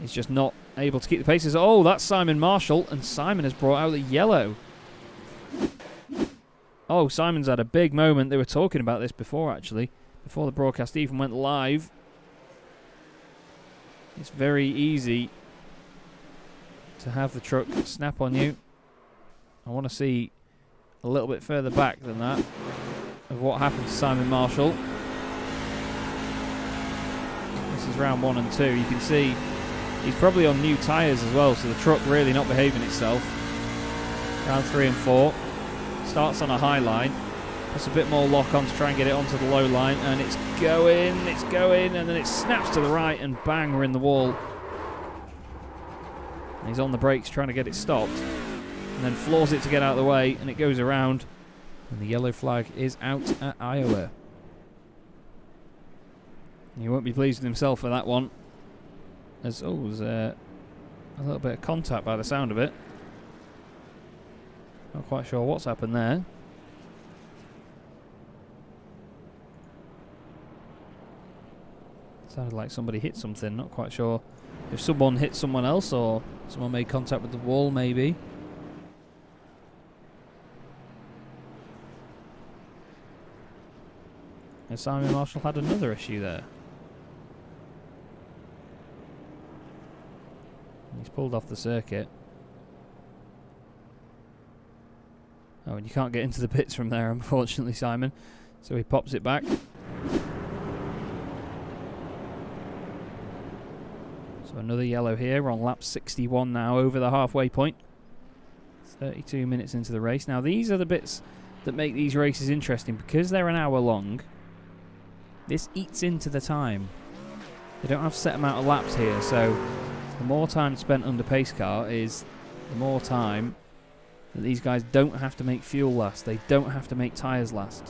He's just not able to keep the paces. Oh, that's Simon Marshall, and Simon has brought out the yellow. Oh, Simon's had a big moment. They were talking about this before, actually, before the broadcast even went live. It's very easy to have the truck snap on you. I want to see a little bit further back than that of what happened to Simon Marshall. This is round 1 and 2. You can see he's probably on new tyres as well, so the truck really not behaving itself. Round 3 and 4. Starts on a high line. Puts a bit more lock on to try and get it onto the low line, and it's going, and then it snaps to the right, and bang, we're in the wall. And he's on the brakes trying to get it stopped, and then floors it to get out of the way, and it goes around, and the yellow flag is out at Iowa. He won't be pleased with himself for that one. There's a little bit of contact by the sound of it. Not quite sure what's happened there. Sounded like somebody hit something. Not quite sure if someone hit someone else or someone made contact with the wall, maybe. And Simon Marshall had another issue there. He's pulled off the circuit. Oh, and you can't get into the pits from there, unfortunately, Simon. So he pops it back. So another yellow here. We're on lap 61 now, over the halfway point. 32 minutes into the race. Now, these are the bits that make these races interesting. Because they're an hour long, this eats into the time. They don't have a set amount of laps here, so the more time spent under pace car is the more time that these guys don't have to make fuel last. They don't have to make tyres last.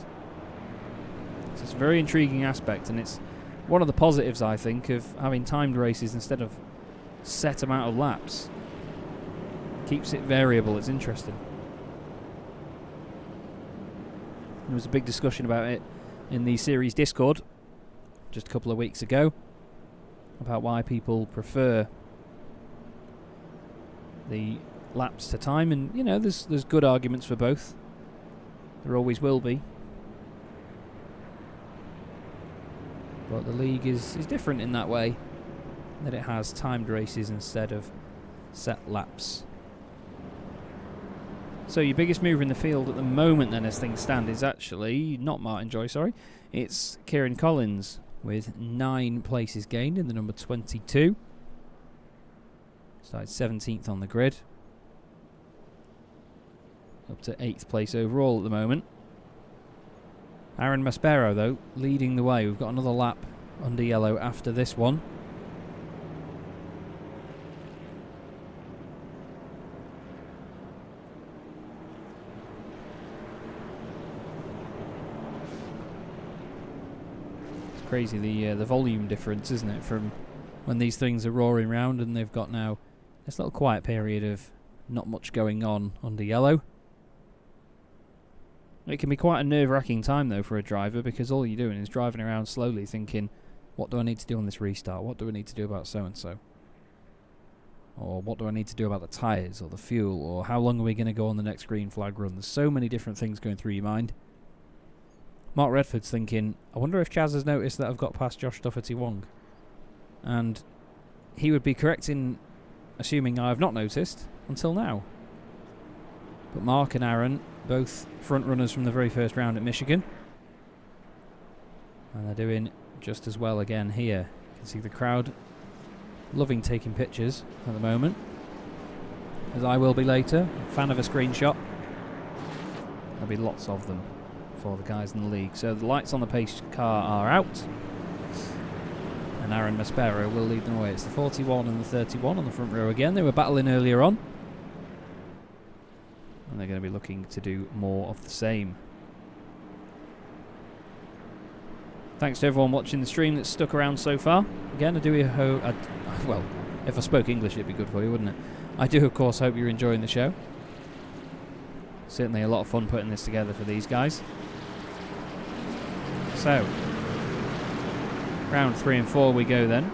So it's a very intriguing aspect, and it's one of the positives, I think, of having timed races instead of set amount of laps. Keeps it variable. It's interesting. There was a big discussion about it in the series Discord just a couple of weeks ago about why people prefer the laps to time, and you know, there's good arguments for both. There always will be. But the league is different in that way, that it has timed races instead of set laps. So your biggest mover in the field at the moment then, as things stand, is actually not Martin Joy, sorry. It's Kieran Collins with 9 places gained in the number 22. Started 17th on the grid. Up to 8th place overall at the moment. Aaron Maspero, though, leading the way. We've got another lap under yellow after this one. It's crazy, the volume difference, isn't it, from when these things are roaring round, and they've got now this little quiet period of not much going on under yellow. It can be quite a nerve-wracking time, though, for a driver, because all you're doing is driving around slowly thinking, what do I need to do on this restart? What do I need to do about so-and-so? Or what do I need to do about the tyres or the fuel? Or how long are we going to go on the next green flag run? There's so many different things going through your mind. Mark Redford's thinking, I wonder if Chaz has noticed that I've got past Josh Doherty-Wong. And he would be correct in assuming I have not noticed until now. But Mark and Aaron, both front runners from the very first round at Michigan, and they're doing just as well again here. You can see the crowd loving taking pictures at the moment, as I will be later. A fan of a screenshot. There'll be lots of them for the guys in the league. So the lights on the pace car are out, and Aaron Maspero will lead them away. It's the 41 and the 31 on the front row again. They were battling earlier on, and they're going to be looking to do more of the same. Thanks to everyone watching the stream that's stuck around so far. Again, I do hope... well, if I spoke English, it'd be good for you, wouldn't it? I do, of course, hope you're enjoying the show. Certainly a lot of fun putting this together for these guys. So, round 3 and 4 we go then.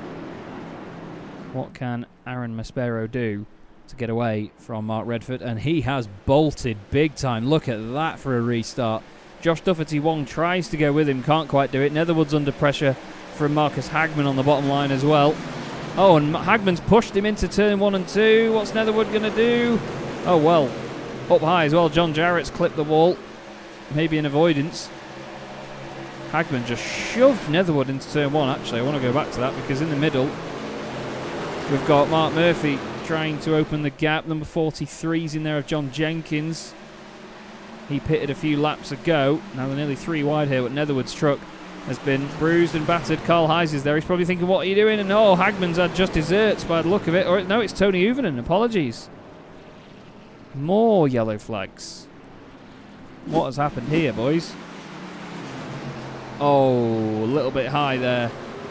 What can Aaron Maspero do to get away from Mark Redford? And he has bolted big time. Look at that for a restart. Josh Dufferty-Wong tries to go with him, can't quite do it. Netherwood's under pressure from Marcus Hagman on the bottom line as well. Oh, and Hagman's pushed him into turn 1 and 2. What's Netherwood going to do? Oh, well, up high as well. John Jarrett's clipped the wall. Maybe an avoidance. Hagman just shoved Netherwood into turn 1, actually. I want to go back to that because in the middle, we've got Mark Murphy trying to open the gap. Number 43's in there of John Jenkins. He pitted a few laps ago. Now they're nearly 3 wide here, but Netherwood's truck has been bruised and battered. Carl Hayes is there. He's probably thinking, what are you doing? And oh, Hagman's had just desserts by the look of it. Or no, it's Tony Uvenen. Apologies. More yellow flags. What has happened here, boys? Oh, a little bit high there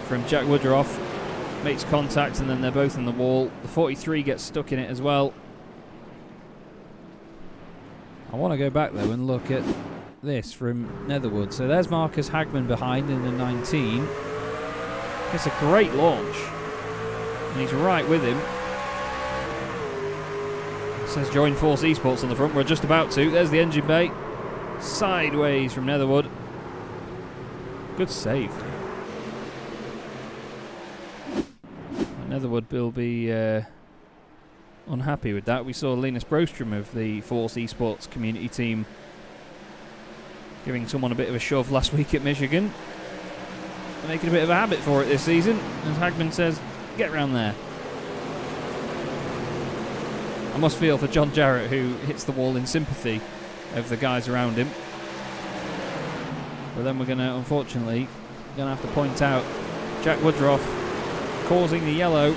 from Jack Woodruff. Makes contact and then they're both in the wall. The 43 gets stuck in it as well. I want to go back though and look at this from Netherwood. So there's Marcus Hagman behind in the 19. It's a great launch. And he's right with him. It says join Force Esports on the front. We're just about to. There's the engine bay. Sideways from Netherwood. Good save. Netherwood will be unhappy with that. We saw Linus Brostrom of the Force Esports community team giving someone a bit of a shove last week at Michigan. Making a bit of a habit for it this season. As Hagman says, get round there. I must feel for John Jarrett, who hits the wall in sympathy of the guys around him. But then we're going to, unfortunately, have to point out Jack Woodruff causing the yellow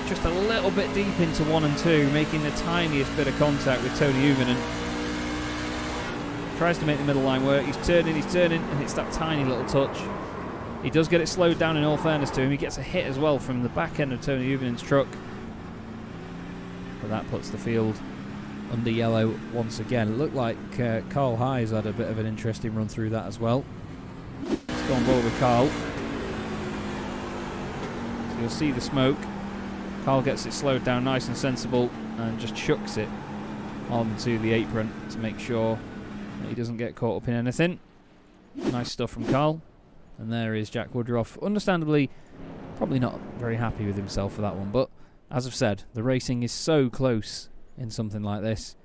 just a little bit deep into 1 and 2, making the tiniest bit of contact with Tony Uvenen. Tries to make the middle line work. He's turning, and it's that tiny little touch. He does get it slowed down in all fairness to him. He gets a hit as well from the back end of Tony Uvenen's truck. But that puts the field under yellow once again. It looked like Carl Hayes had a bit of an interesting run through that as well. Let's go on board with Carl. So you'll see the smoke. Carl gets it slowed down nice and sensible and just chucks it onto the apron to make sure that he doesn't get caught up in anything. Nice stuff from Carl. And there is Jack Woodruff. Understandably, probably not very happy with himself for that one, but as I've said, the racing is so close in something like this.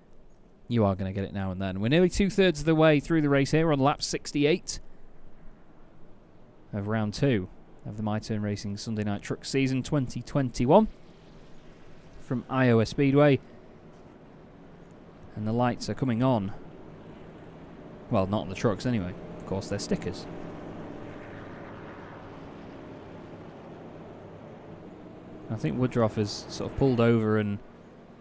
You are going to get it now and then. We're nearly 2/3 of the way through the race here. We're on lap 68 of round 2 of the MyTurnRacing Sunday Night Trucks season 2021 from Iowa Speedway. And the lights are coming on. Well, not on the trucks anyway. Of course, they're stickers. I think Woodruff has sort of pulled over and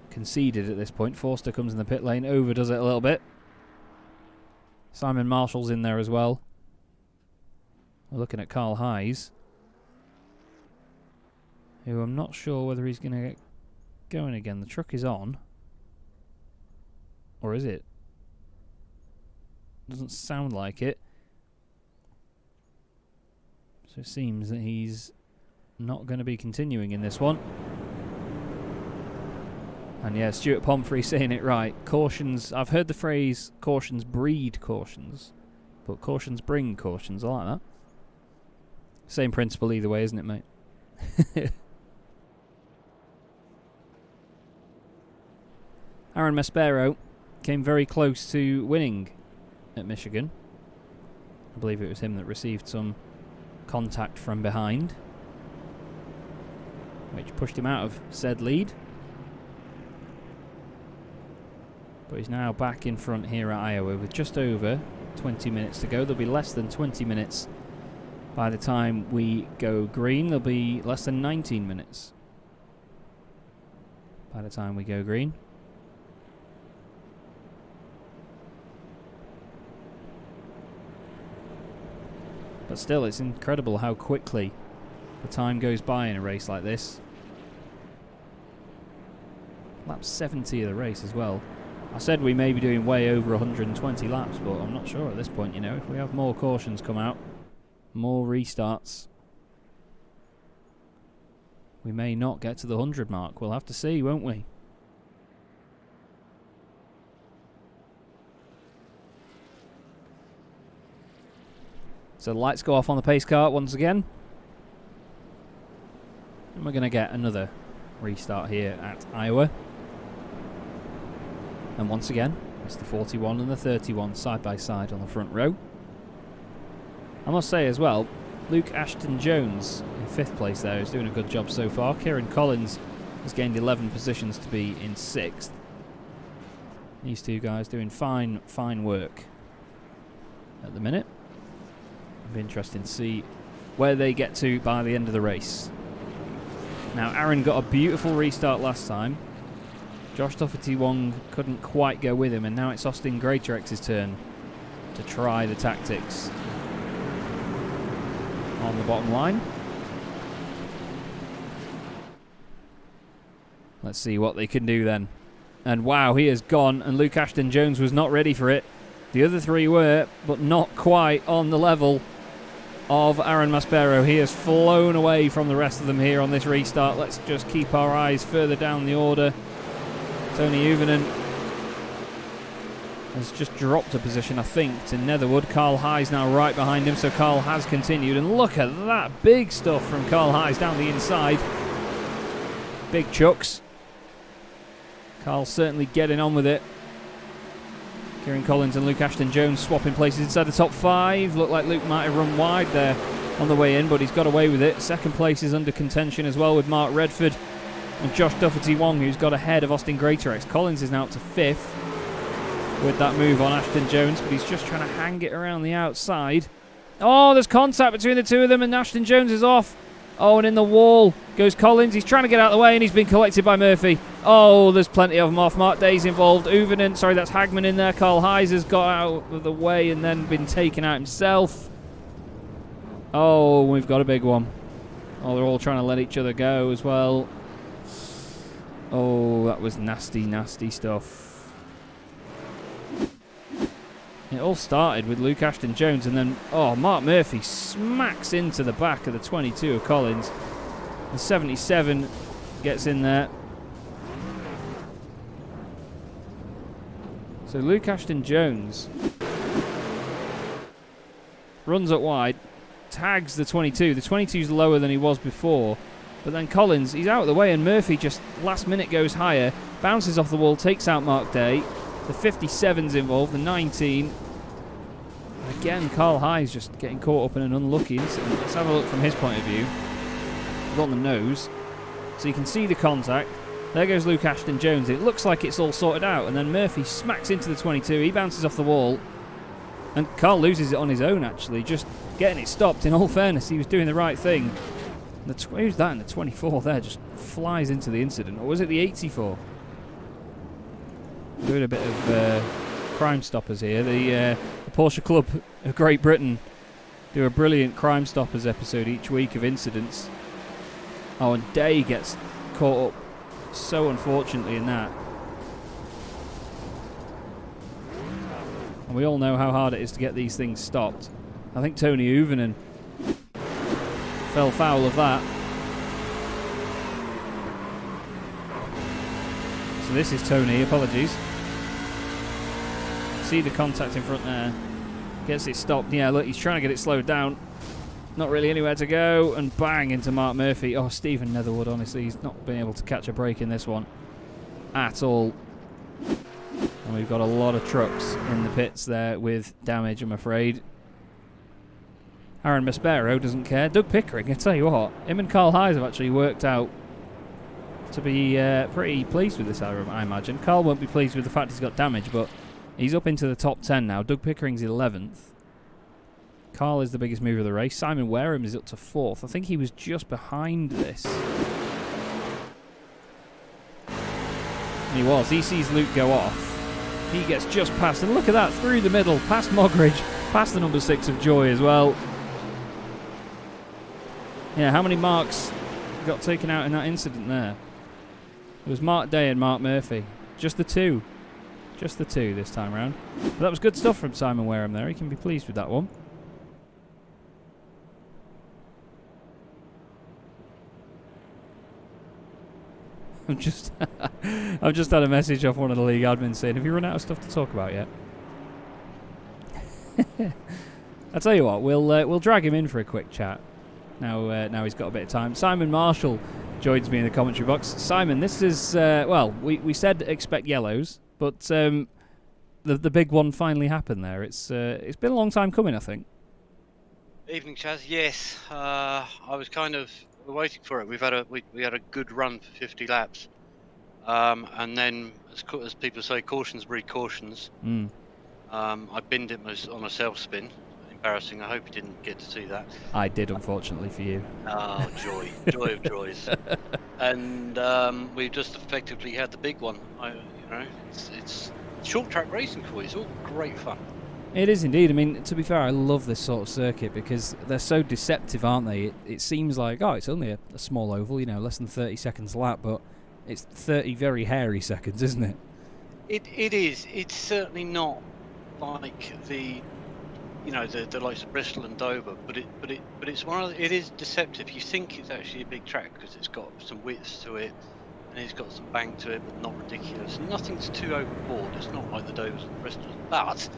conceded at this point. Forster comes in the pit lane, overdoes it a little bit. Simon Marshall's in there as well. We're looking at Carl Hayes, who I'm not sure whether he's going to get going again. The truck is on. Or is it? Doesn't sound like it. So it seems that he's not going to be continuing in this one. And yeah, Stuart Pomfrey saying it right. Cautions, I've heard the phrase cautions breed cautions, but cautions bring cautions. I like that. Same principle either way, isn't it, mate? Aaron Maspero came very close to winning at Michigan. I believe it was him that received some contact from behind, which pushed him out of said lead. But he's now back in front here at Iowa with just over 20 minutes to go. There'll be less than 20 minutes by the time we go green. There'll be less than 19 minutes by the time we go green. But still, it's incredible how quickly the time goes by in a race like this. Lap 70 of the race as well. I said we may be doing way over 120 laps, but I'm not sure at this point, you know. If we have more cautions come out, more restarts, we may not get to the 100 mark. We'll have to see, won't we? So the lights go off on the pace car once again. And we're going to get another restart here at Iowa. And once again, it's the 41 and the 31 side by side on the front row. I must say as well, Luke Ashton-Jones in 5th place there is doing a good job so far. Kieran Collins has gained 11 positions to be in 6th. These two guys doing fine work at the minute. It'll be interesting to see where they get to by the end of the race. Now, Aaron got a beautiful restart last time. Josh Doherty-Wong couldn't quite go with him, and now it's Austin Greaterex's turn to try the tactics on the bottom line. Let's see what they can do then. And wow, he has gone, and Luke Ashton-Jones was not ready for it. The other three were, but not quite on the level of Aaron Maspero. He has flown away from the rest of them here on this restart. Let's just keep our eyes further down the order. Tony Uvenen has just dropped a position, I think, to Netherwood. Carl High's now right behind him, so Carl has continued. And look at that big stuff from Carl High's down the inside. Big chucks. Carl's certainly getting on with it. Kieran Collins and Luke Ashton-Jones swapping places inside the top 5. Looked like Luke might have run wide there on the way in, but he's got away with it. Second place is under contention as well with Mark Redford and Josh Doherty-Wong, who's got ahead of Austin Greaterex. Collins is now up to 5th with that move on Ashton-Jones, but he's just trying to hang it around the outside. Oh, there's contact between the two of them, and Ashton-Jones is off. Oh, and in the wall goes Collins. He's trying to get out of the way, and he's been collected by Murphy. Oh, there's plenty of them off. Mark Day's involved. Uvenen, sorry, that's Hagman in there. Carl Heiss has got out of the way and then been taken out himself. Oh, we've got a big one. Oh, they're all trying to let each other go as well. Oh, that was nasty, nasty stuff. It all started with Luke Ashton-Jones, and then, oh, Mark Murphy smacks into the back of the 22 of Collins. The 77 gets in there. So Luke Ashton-Jones runs up wide, tags the 22. The 22's lower than he was before. But then Collins, he's out of the way, and Murphy just last minute goes higher, bounces off the wall, takes out Mark Day. The 57's involved, the 19. Again, Carl Heiss just getting caught up in an unlucky incident. Let's have a look from his point of view. He's on the nose, so you can see the contact. There goes Luke Ashton-Jones. It looks like it's all sorted out, and then Murphy smacks into the 22. He bounces off the wall, and Carl loses it on his own, actually, just getting it stopped. In all fairness, he was doing the right thing. Who's that in the 24 there? Just flies into the incident. Or was it the 84? Doing a bit of Crime Stoppers here. The Porsche Club of Great Britain do a brilliant Crime Stoppers episode each week of incidents. Oh, and Day gets caught up so unfortunately in that. And we all know how hard it is to get these things stopped. I think Tony Uvenen fell foul of that. So this is Tony, apologies. See the contact in front there. Gets it stopped. Yeah, look, he's trying to get it slowed down. Not really anywhere to go, and bang into Mark Murphy. Oh, Stephen Netherwood, honestly, he's not been able to catch a break in this one at all. And we've got a lot of trucks in the pits there with damage, I'm afraid. Aaron Maspero doesn't care. Doug Pickering, I tell you what, him and Carl Heiss have actually worked out to be pretty pleased with this, I imagine. Carl won't be pleased with the fact he's got damage, but he's up into the top 10 now. Doug Pickering's 11th. Carl is the biggest mover of the race. Simon Wareham is up to 4th. I think he was just behind this. He was. He sees Luke go off. He gets just past, and look at that, through the middle, past Mogridge, past the number 6 of Joy as well. Yeah, how many marks got taken out in that incident there? It was Mark Day and Mark Murphy. Just the two. Just the two this time round. But that was good stuff from Simon Wareham there. He can be pleased with that one. I've just had a message off one of the league admins saying, have you run out of stuff to talk about yet? I'll tell you what, we'll drag him in for a quick chat. Now he's got a bit of time. Simon Marshall joins me in the commentary box. Simon, this is, we said expect yellows, but the big one finally happened there. It's been a long time coming, I think. Evening, Chaz. Yes, I was kind of waiting for it. We had a good run for 50 laps, and then as people say, cautions breed cautions. I binned it on a self spin. Embarrassing. I hope you didn't get to see that. I did, unfortunately for you. Oh, joy of joys. And we've just effectively had the big one. It's short track racing for you. It's all great fun. It is indeed. I mean, to be fair, I love this sort of circuit because they're so deceptive, aren't they? It seems like, it's only a small oval, less than 30 seconds a lap, but it's 30 very hairy seconds, isn't it? It is. It's certainly not like the likes of Bristol and Dover, but it's it is deceptive. You think it's actually a big track because it's got some width to it, and it's got some bank to it, but not ridiculous. Nothing's too overboard. It's not like the Dovers and Bristols, but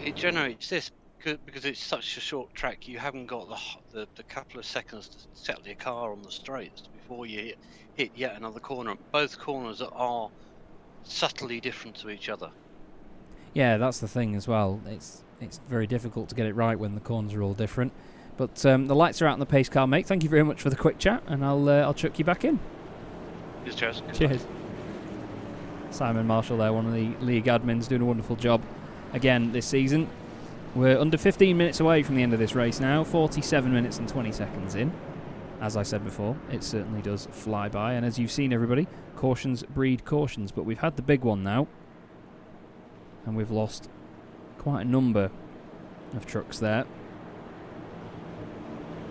it generates this because it's such a short track. You haven't got the couple of seconds to settle your car on the straights before you hit yet another corner. Both corners are subtly different to each other. Yeah, that's the thing as well. It's very difficult to get it right when the corners are all different. But the lights are out in the pace car, mate. Thank you very much for the quick chat, and I'll chuck you back in. Cheers. Cheers. Simon Marshall there, one of the league admins, doing a wonderful job again this season. We're under 15 minutes away from the end of this race now, 47 minutes and 20 seconds in. As I said before, it certainly does fly by, and as you've seen, everybody, cautions breed cautions. But we've had the big one now, and we've lost quite a number of trucks there.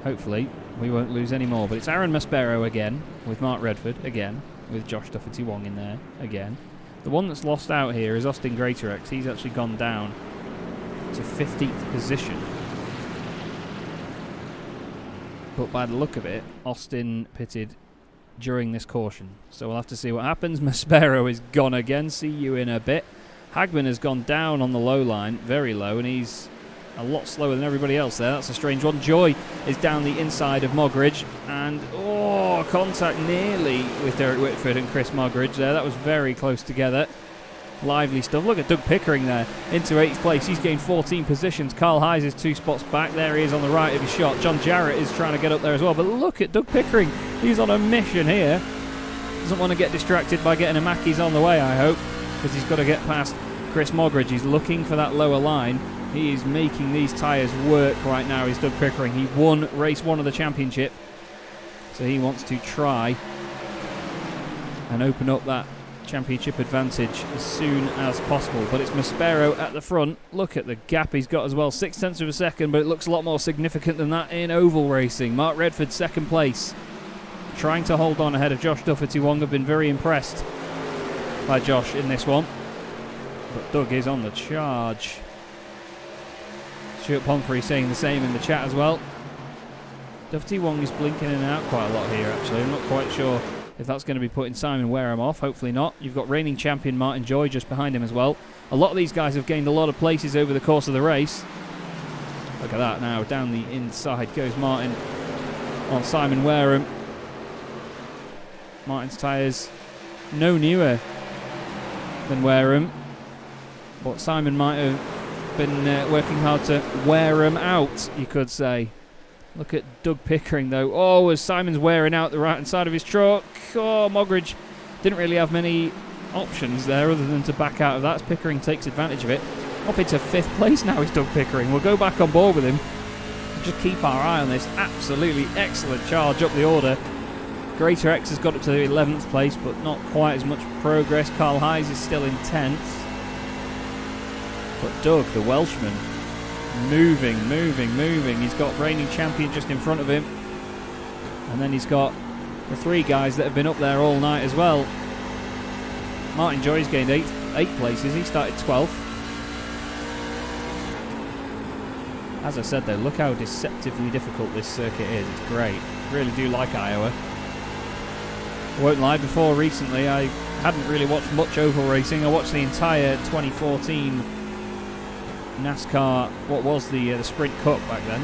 Hopefully we won't lose any more, but it's Aaron Maspero again, with Mark Redford again, with Josh Duffety Wong in there again. The one that's lost out here is Austin Greatorex. He's actually gone down to 15th position. But by the look of it, Austin pitted during this caution, so we'll have to see what happens. Maspero is gone again. See you in a bit. Hagman has gone down on the low line, very low, and he's a lot slower than everybody else there. That's a strange one. Joy is down the inside of Mogridge, and contact nearly with Derek Whitford and Chris Mogridge there. That was very close together. Lively stuff. Look at Doug Pickering there into 8th place. He's gained 14 positions. Carl Hayes is 2 spots back. There he is on the right of his shot. John Jarrett is trying to get up there as well, but look at Doug Pickering. He's on a mission here. Doesn't want to get distracted by getting a Mackey's on the way, I hope, because he's got to get past Chris Mogridge. He's looking for that lower line. He is making these tyres work right now. He's Doug Pickering. He won race 1 of the championship, so he wants to try and open up that championship advantage as soon as possible. But it's Maspero at the front. Look at the gap he's got as well, 0.6 of a second, but it looks a lot more significant than that in oval racing. Mark Redford 2nd place, trying to hold on ahead of Josh Duffety Wong. I've been very impressed by Josh in this one, but Doug is on the charge. Stuart Pomfrey saying the same in the chat as well. Duffety Wong is blinking in and out quite a lot here, actually. I'm not quite sure if that's going to be putting Simon Wareham off. Hopefully not. You've got reigning champion Martin Joy just behind him as well. A lot of these guys have gained a lot of places over the course of the race. Look at that now. Down the inside goes Martin on Simon Wareham. Martin's tyres no newer than Wareham, but Simon might have been working hard to wear him out, you could say. Look at Doug Pickering though. Oh, as Simon's wearing out the right hand side of his truck. Oh, Mogridge didn't really have many options there other than to back out of that. As Pickering takes advantage of it. Up into 5th place now is Doug Pickering. We'll go back on board with him. Just keep our eye on this absolutely excellent charge up the order. Greatorex has got up to the 11th place, but not quite as much progress. Carl Hayes is still in 10th. But Doug, the Welshman, moving. He's got reigning champion just in front of him. And then he's got the 3 guys that have been up there all night as well. Martin Joy's gained 8 places. He started 12th. As I said though, look how deceptively difficult this circuit is. It's great. Really do like Iowa. I won't lie, before recently I hadn't really watched much oval racing. I watched the entire 2014 NASCAR, what was the Sprint Cup back then.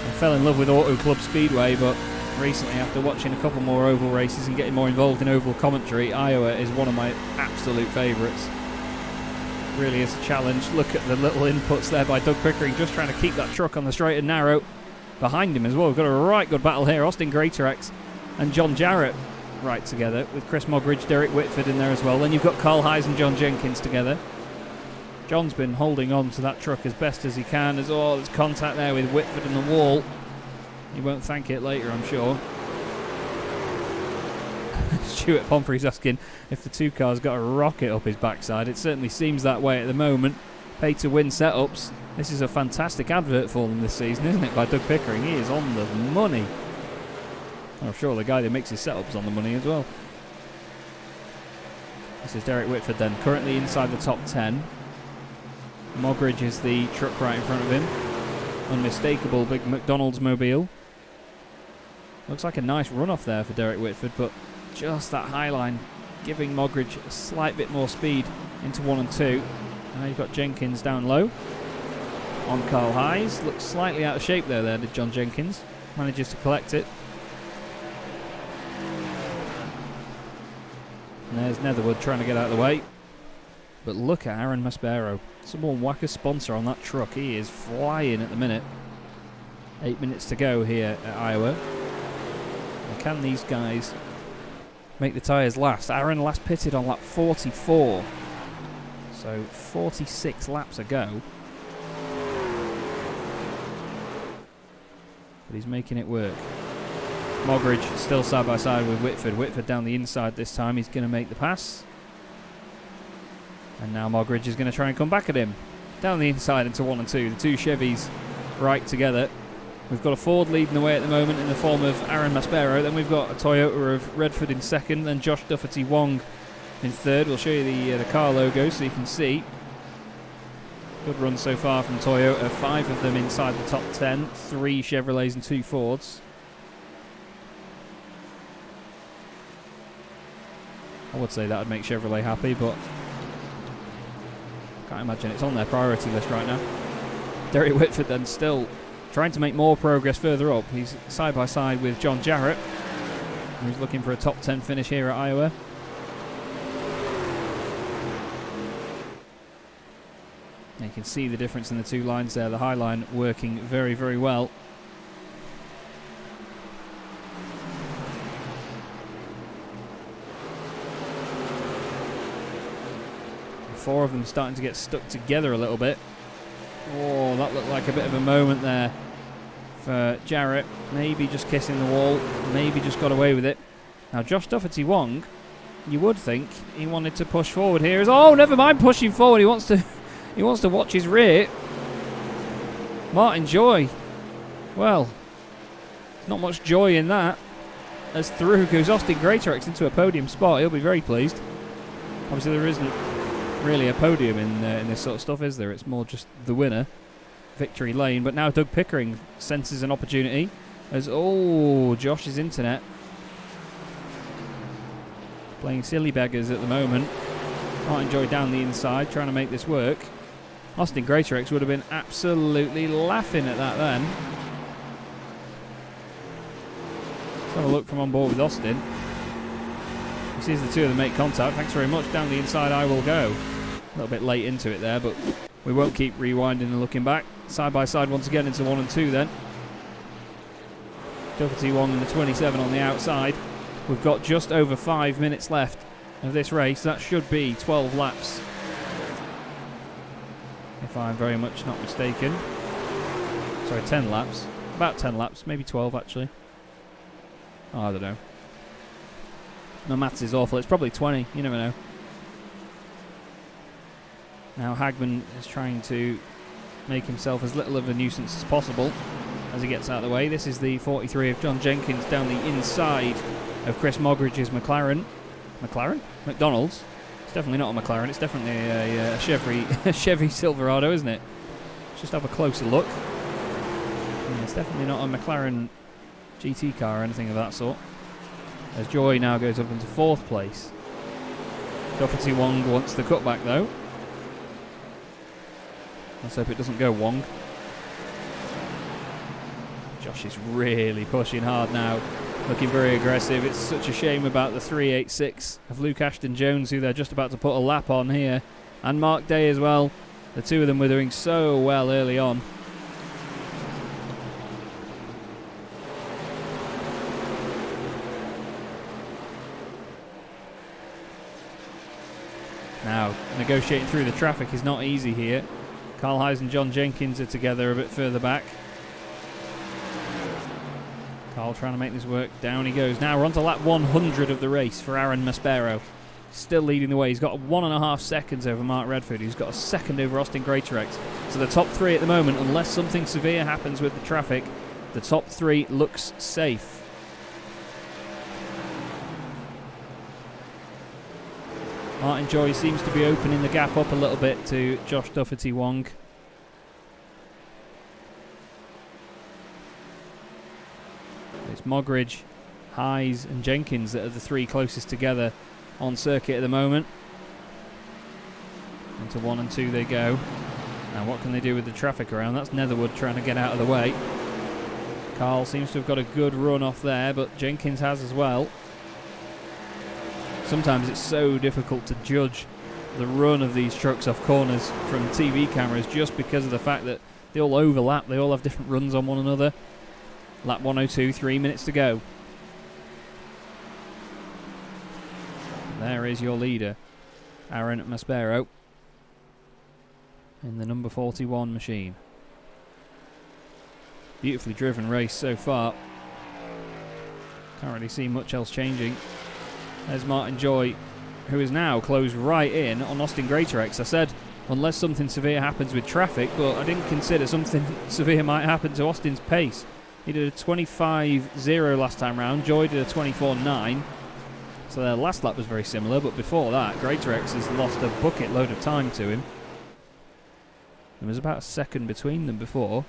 I fell in love with Auto Club Speedway, but recently, after watching a couple more oval races and getting more involved in oval commentary, Iowa is one of my absolute favourites. Really is a challenge. Look at the little inputs there by Doug Pickering, just trying to keep that truck on the straight and narrow. Behind him as well, we've got a right good battle here. Austin Greatorex and John Jarrett right together, with Chris Mogridge, Derek Whitford in there as well. Then you've got Carl Hayes and John Jenkins together. John's been holding on to that truck as best as he can. There's contact there with Whitford and the wall. He won't thank it later, I'm sure. Stuart Pomfrey's asking if the 2 cars got a rocket up his backside. It certainly seems that way at the moment. Pay to win setups. This is a fantastic advert for them this season, isn't it, by Doug Pickering? He is on the money. I'm sure the guy that makes his setups on the money as well. This is Derek Whitford then, currently inside the top 10. Mogridge is the truck right in front of him. Unmistakable big McDonald's mobile. Looks like a nice run-off there for Derek Whitford, but just that high line giving Mogridge a slight bit more speed into 1 and 2. Now you've got Jenkins down low on Carl Hayes. Looks slightly out of shape there did John Jenkins. Manages to collect it. And there's Netherwood trying to get out of the way. But look at Aaron Maspero. Someone whack a sponsor on that truck. He is flying at the minute. 8 minutes to go here at Iowa. And can these guys make the tyres last? Aaron last pitted on lap 44. So 46 laps ago. But he's making it work. Mogridge still side by side with Whitford. Whitford down the inside this time. He's going to make the pass. And now Mogridge is going to try and come back at him. Down the inside into 1 and 2. The 2 Chevys right together. We've got a Ford leading the way at the moment in the form of Aaron Maspero. Then we've got a Toyota of Redford in second. Then Josh Dufferty Wong in third. We'll show you the car logo so you can see. Good run so far from Toyota. 5 of them inside the top 10. 3 Chevrolets and 2 Fords. I would say that would make Chevrolet happy, but can't imagine it's on their priority list right now. Derek Whitford then still trying to make more progress further up. He's side by side with John Jarrett, who's looking for a top 10 finish here at Iowa. And you can see the difference in the 2 lines there. The high line working very, very well. Four of them starting to get stuck together a little bit. Oh, that looked like a bit of a moment there for Jarrett. Maybe just kissing the wall. Maybe just got away with it. Now Josh Dufferty Wong, you would think he wanted to push forward here. Oh, never mind pushing forward. He wants to watch his rear. Martin Joy. Well, not much joy in that. As through goes Austin Greatorex into a podium spot. He'll be very pleased. Obviously there isn't really a podium in this sort of stuff, is there? It's more just the winner, victory lane. But now Doug Pickering senses an opportunity as Josh's internet playing silly beggars at the moment. Martin Joy down the inside trying to make this work. Austin Greatorex would have been absolutely laughing at that then. Let's have a look from on board with Austin. He sees the 2 of them make contact. Thanks very much. Down the inside I will go. A little bit late into it there, but we won't keep rewinding and looking back. Side by side once again into 1 and 2 then. Dufferty Wong and the 27 on the outside. We've got just over 5 minutes left of this race. That should be 12 laps, if I'm very much not mistaken. Sorry, 10 laps. About 10 laps, maybe 12 actually. Oh, I don't know. My maths is awful. It's probably 20. You never know. Now Hagman is trying to make himself as little of a nuisance as possible. as he gets out of the way. This is the 43 of John Jenkins down the inside of Chris Moggridge's McLaren. McDonald's. It's definitely not a McLaren. It's definitely a Chevy Silverado, isn't it? Let's just have a closer look. Yeah, it's definitely not a McLaren GT car or anything of that sort. As Joy now goes up into 4th place. Doherty Wong wants the cutback though. Let's hope it doesn't go Wong. Josh is really pushing hard now, looking very aggressive. It's such a shame about the 386 of Luke Ashton-Jones, who they're just about to put a lap on here, and Mark Day as well. The two of them were doing so well early on. Now, negotiating through the traffic is not easy here. Carl Hayes and John Jenkins are together a bit further back. Carl trying to make this work. Down he goes. Now we're on to lap 100 of the race for Aaron Maspero. Still leading the way. He's got 1.5 seconds over Mark Redford, who's got a second over Austin Greatorex. So the top 3 at the moment, unless something severe happens with the traffic, the top 3 looks safe. Martin Joy seems to be opening the gap up a little bit to Josh Doherty Wong. It's Moggridge, Hayes and Jenkins that are the 3 closest together on circuit at the moment. Into 1 and 2 they go. Now what can they do with the traffic around? That's Netherwood trying to get out of the way. Carl seems to have got a good run off there, but Jenkins has as well. Sometimes it's so difficult to judge the run of these trucks off corners from TV cameras just because of the fact that they all overlap, they all have different runs on one another. Lap 102, 3 minutes to go. There is your leader, Aaron Maspero, in the number 41 machine. Beautifully driven race so far. Can't really see much else changing. There's Martin Joy, who is now closed right in on Austin Greatorex. I said, unless something severe happens with traffic, but I didn't consider something severe might happen to Austin's pace. He did a 25.0 last time round. Joy did a 24.9. So their last lap was very similar, but before that, Greatorex has lost a bucket load of time to him. There was about a second between them before.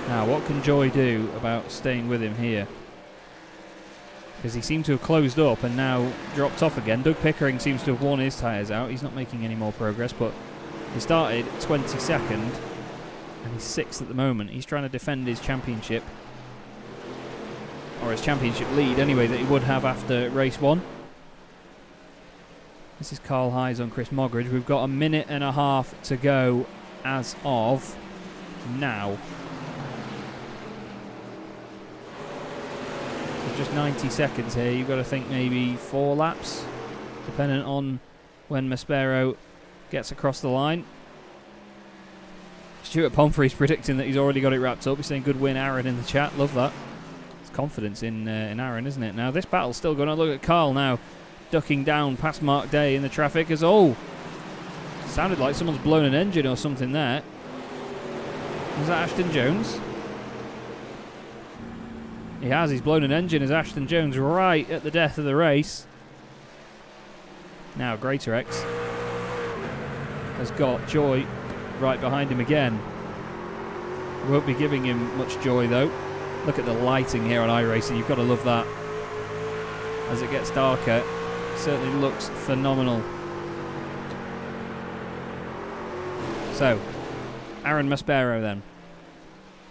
Now, what can Joy do about staying with him here? Because he seemed to have closed up and now dropped off again. Doug Pickering seems to have worn his tyres out. He's not making any more progress, but he started 22nd and he's 6th at the moment. He's trying to defend his championship, or his championship lead anyway, that he would have after race 1. This is Carl Hayes on Chris Moggridge. We've got a minute and a half to go as of now. Just 90 seconds here. You've got to think maybe 4 laps, depending on when Maspero gets across the line. Stuart Pomfrey's predicting that he's already got it wrapped up. He's saying good win, Aaron, in the chat. Love that. It's confidence in Aaron, isn't it? Now this battle's still going on. Look at Carl now ducking down past Mark Day in the traffic. As sounded like someone's blown an engine or something there. Was that Ashton-Jones? He has. He's blown an engine as Ashton-Jones right at the death of the race. Now Greatorex has got Joy right behind him again. Won't be giving him much joy though. Look at the lighting here on iRacing. You've got to love that. As it gets darker, it certainly looks phenomenal. So, Aaron Maspero then.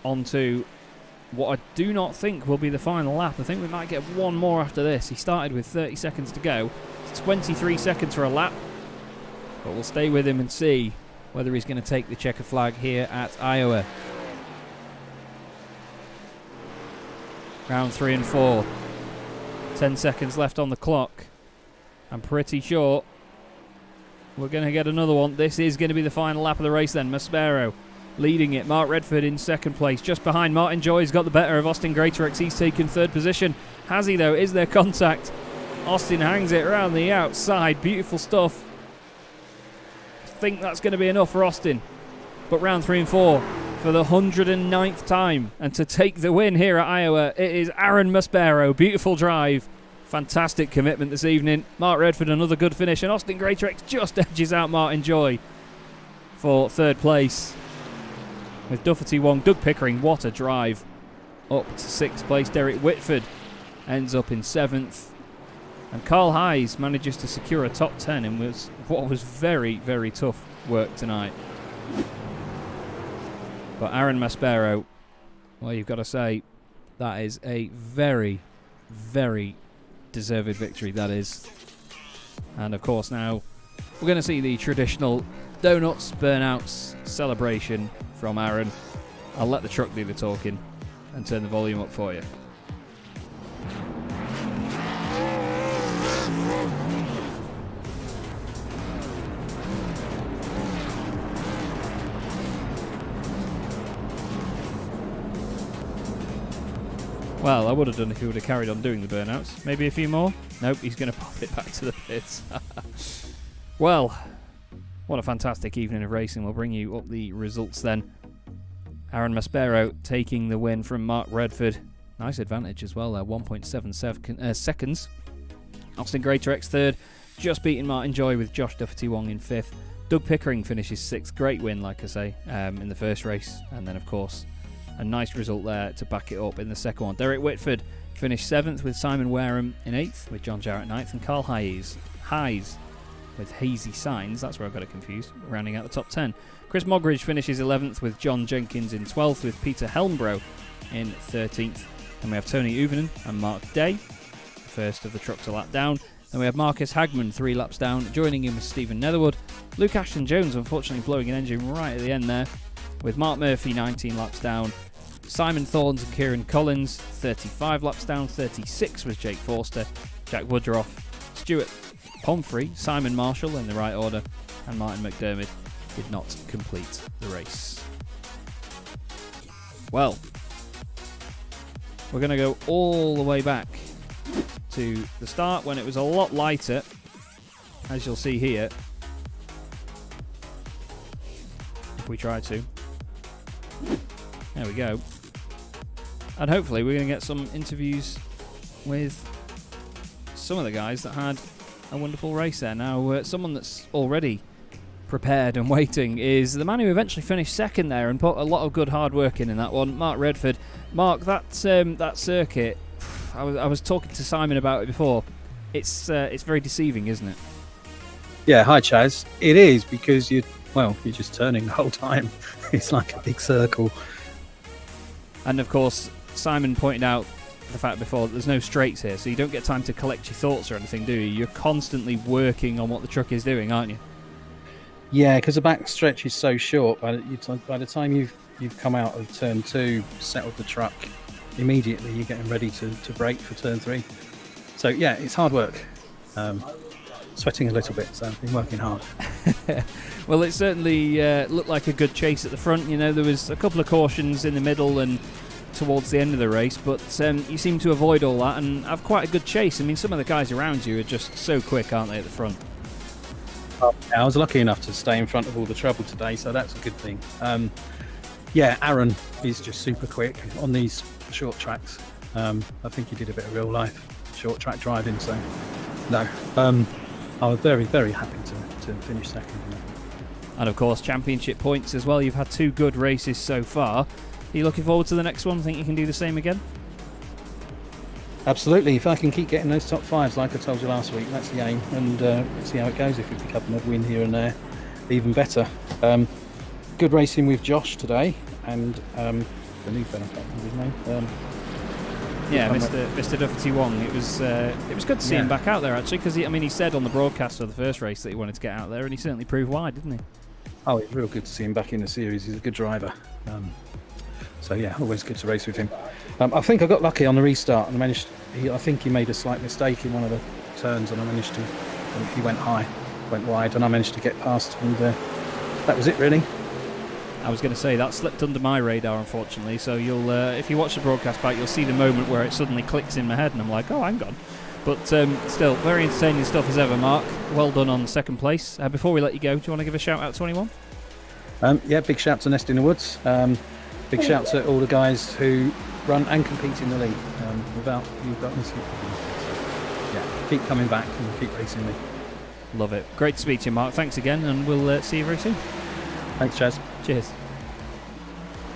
On to what I do not think will be the final lap. I think we might get one more after this. He started with 30 seconds to go. It's 23 seconds for a lap. But we'll stay with him and see whether he's going to take the checker flag here at Iowa. Round 3 and 4. 10 seconds left on the clock. I'm pretty sure we're going to get another one. This is going to be the final lap of the race then. Maspero leading it. Mark Redford in second place. Just behind, Martin Joy's got the better of Austin Greatorex. He's taken 3rd position. Has he though? Is there contact? Austin hangs it around the outside. Beautiful stuff. I think that's going to be enough for Austin. But round 3 and 4 for the 109th time. And to take the win here at Iowa, it is Aaron Maspero. Beautiful drive. Fantastic commitment this evening. Mark Redford, another good finish. And Austin Greatrex just edges out Martin Joy for third place. With Duffety Wong, Doug Pickering, what a drive. Up to 6th place. Derek Whitford ends up in 7th. And Carl Hayes manages to secure a top 10 in what was very, very tough work tonight. But Aaron Maspero, well, you've got to say, that is a very, very deserved victory, that is. And of course now, we're going to see the traditional donuts, burnouts celebration from Aaron. I'll let the truck do the talking and turn the volume up for you. Well, I would have done if he would have carried on doing the burnouts. Maybe a few more? Nope, he's going to pop it back to the pits. Well, what a fantastic evening of racing. We'll bring you up the results then. Aaron Maspero taking the win from Mark Redford. Nice advantage as well there, 1.7 seconds. Austin Greatrex third, just beating Martin Joy with Josh Duffety Wong in 5th. Doug Pickering finishes 6th. Great win, like I say, in the first race. And then, of course, a nice result there to back it up in the second one. Derek Whitford finished 7th with Simon Wareham in 8th, with John Jarrett 9th, and Carl Hayes with Hazy Signs, that's where I got it confused, rounding out the top 10. Chris Mogridge finishes 11th with John Jenkins in 12th, with Peter Helmbro in 13th. And we have Tony Uvenen and Mark Day, the first of the trucks a lap down. Then we have Marcus Hagman 3 laps down, joining him with Stephen Netherwood. Luke Ashton-Jones unfortunately blowing an engine right at the end there, with Mark Murphy 19 laps down. Simon Thorns and Kieran Collins 35 laps down. 36 was Jake Forster, Jack Woodruff, Stuart Pomfrey, Simon Marshall in the right order, and Martin McDermott did not complete the race. Well, we're going to go all the way back to the start when it was a lot lighter, as you'll see here, if we try to. There we go. And hopefully we're going to get some interviews with some of the guys that had a wonderful race there. Now, someone that's already prepared and waiting is the man who eventually finished second there and put a lot of good hard work in that one, Mark Redford. Mark, that circuit, I was talking to Simon about it before. It's very deceiving, isn't it? Yeah, hi Chaz. It is, because you're just turning the whole time. It's like a big circle. And of course, Simon pointed out the fact before that there's no straights here, so you don't get time to collect your thoughts or anything, do you? You're constantly working on what the truck is doing, aren't you? Yeah, because the back stretch is so short. By the time you've come out of turn 2, settled the truck, immediately you're getting ready to brake for turn 3. So yeah, it's hard work. Sweating a little bit, so I've been working hard. Well, it certainly looked like a good chase at the front. You know, there was a couple of cautions in the middle and towards the end of the race, but you seem to avoid all that and have quite a good chase. I mean, some of the guys around you are just so quick, aren't they, at the front? I was lucky enough to stay in front of all the trouble today, so that's a good thing. Yeah, Aaron is just super quick on these short tracks. I think he did a bit of real life short track driving, so no. I was very, very happy to finish second. And of course, championship points as well. You've had 2 good races so far. Are you looking forward to the next one? Think you can do the same again? Absolutely. If I can keep getting those top 5s, like I told you last week, that's the aim. And see how it goes. If we pick up another win here and there, even better. Good racing with Josh today, and the new fella, I can't remember his name. Yeah, Mr. Duffety Wong. It was good to see him back out there, actually, because he said on the broadcast of the first race that he wanted to get out there, and he certainly proved why, didn't he? Oh, it's real good to see him back in the series. He's a good driver. So yeah, always good to race with him. I think I got lucky on the restart, and I think he made a slight mistake in one of the turns, and he went wide, and I managed to get past, and that was it really. I was going to say that slipped under my radar, unfortunately. So you'll, if you watch the broadcast back, you'll see the moment where it suddenly clicks in my head, and I'm like, oh, hang on, But still, very entertaining stuff as ever, Mark. Well done on second place. Before we let you go, do you want to give a shout out to anyone? Yeah, big shout to Nest in the Woods. Big shout to all the guys who run and compete in the league. Without you guys, yeah, keep coming back and keep racing me. Love it. Great to speak to you, Mark. Thanks again, and we'll see you very soon. Thanks, Chaz. Cheers.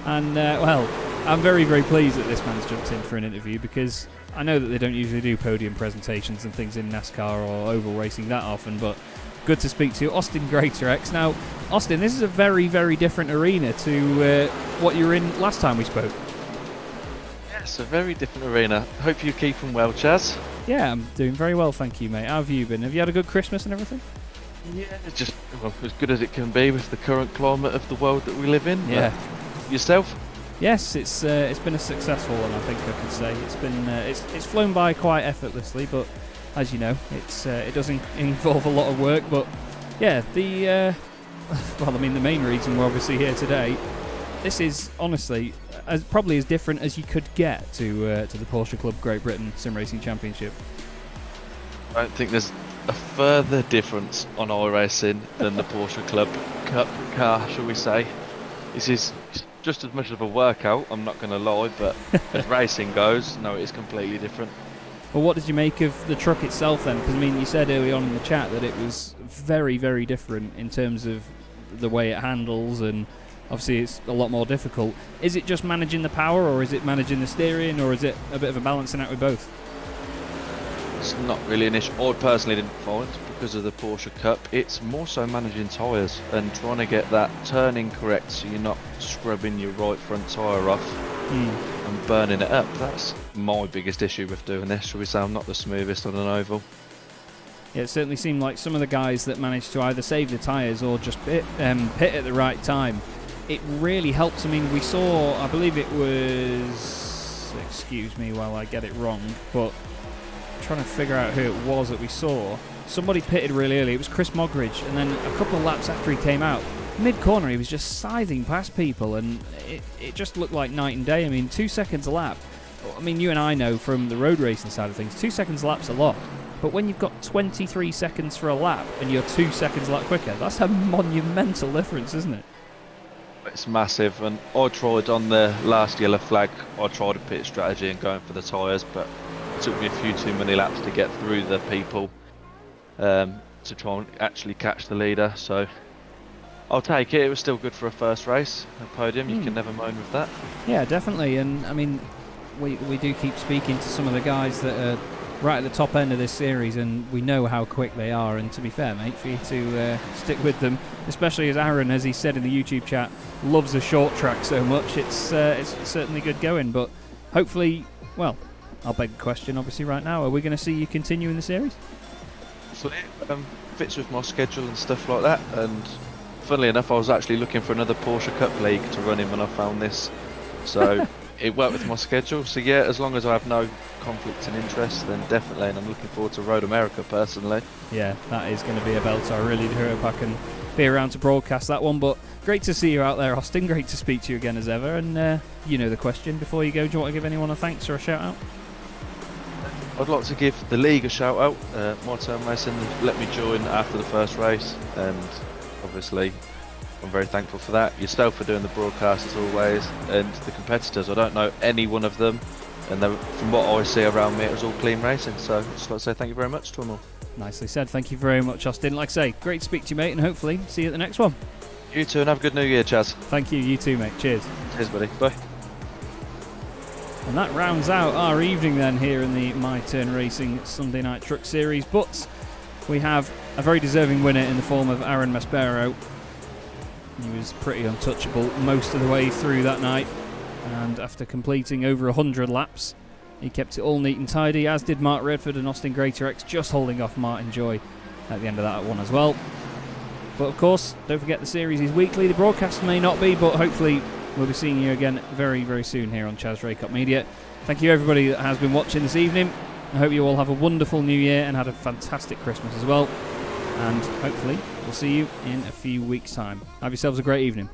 And, well, I'm very, very pleased that this man's jumped in for an interview, because I know that they don't usually do podium presentations and things in NASCAR or oval racing that often, but good to speak to Austin Greatorex. Now, Austin, this is a very, very different arena to what you were in last time we spoke. Yes, a very different arena. Hope you're keeping well, Chaz. Yeah, I'm doing very well, thank you, mate. How have you been? Have you had a good Christmas and everything? Yeah, just as good as it can be with the current climate of the world that we live in. Yeah. Yourself? Yes, it's been a successful one, I think I can say. It's been it's flown by quite effortlessly, but as you know, it does involve a lot of work. But yeah, the main reason we're obviously here today, this is honestly probably as different as you could get to the Porsche Club Great Britain Sim Racing Championship. I don't think there's a further difference on iRacing than the Porsche Club Cup car, shall we say. This is just as much of a workout, I'm not going to lie, but as racing goes, no, it is completely different. Well, what did you make of the truck itself then? Because, I mean, you said early on in the chat that it was very, very different in terms of the way it handles, and obviously it's a lot more difficult. Is it just managing the power, or is it managing the steering, or is it a bit of a balancing act with both? It's not really an issue. I personally didn't find because of the Porsche Cup. It's more so managing tyres and trying to get that turning correct so you're not scrubbing your right front tyre off and burning it up. That's my biggest issue with doing this. Shall we say I'm not the smoothest on an oval. Yeah, it certainly seemed like some of the guys that managed to either save the tyres or just pit at the right time, it really helps. I mean, we saw, I believe it was, excuse me while I get it wrong, but trying to figure out who it was that we saw. Somebody pitted really early. It was Chris Mogridge, and then a couple of laps after he came out, mid-corner he was just scything past people, and it just looked like night and day. I mean, 2 seconds a lap. I mean, you and I know from the road racing side of things, 2 seconds a lap's a lot. But when you've got 23 seconds for a lap and you're 2 seconds a lap quicker, that's a monumental difference, isn't it? It's massive, and I tried on the last yellow flag, I tried a pit strategy and going for the tyres, but it took me a few too many laps to get through the people to try and actually catch the leader. So I'll take it. It was still good for a first race, a podium. You can never moan with that. Yeah, definitely. And I mean, we do keep speaking to some of the guys that are right at the top end of this series, and we know how quick they are. And to be fair, mate, for you to stick with them, especially as Aaron, as he said in the YouTube chat, loves a short track so much, it's certainly good going. But hopefully, well, I'll beg the question obviously right now, are we going to see you continue in the series? So it fits with my schedule and stuff like that, and funnily enough I was actually looking for another Porsche Cup League to run in when I found this, so it worked with my schedule. So yeah, as long as I have no conflicts and interest, then definitely, and I'm looking forward to Road America personally. Yeah, that is going to be a belter. I really do hope I can be around to broadcast that one. But great to see you out there, Austin. Great to speak to you again as ever. And you know the question before you go, do you want to give anyone a thanks or a shout out? I'd like to give the league a shout out. MyTurnRacing let me join after the first race, and obviously I'm very thankful for that. Yourself for doing the broadcast as always, and the competitors. I don't know any one of them, and from what I see around me, it was all clean racing. So I'd just like to say thank you very much to them all. Nicely said. Thank you very much, Austin. Like I say, great to speak to you, mate, and hopefully see you at the next one. You too, and have a good New Year, Chaz. Thank you. You too, mate. Cheers. Cheers, buddy. Bye. And that rounds out our evening then here in the MyTurnRacing Sunday Night Truck Series. But we have a very deserving winner in the form of Aaron Maspero. He was pretty untouchable most of the way through that night, and after completing over 100 laps, he kept it all neat and tidy, as did Mark Redford and Austin Greatorex, just holding off Martin Joy at the end of that one as well. But of course, don't forget the series is weekly. The broadcast may not be, but hopefully we'll be seeing you again very, very soon here on Chaz Drake Up Media. Thank you everybody that has been watching this evening. I hope you all have a wonderful New Year and had a fantastic Christmas as well. And hopefully we'll see you in a few weeks' time. Have yourselves a great evening.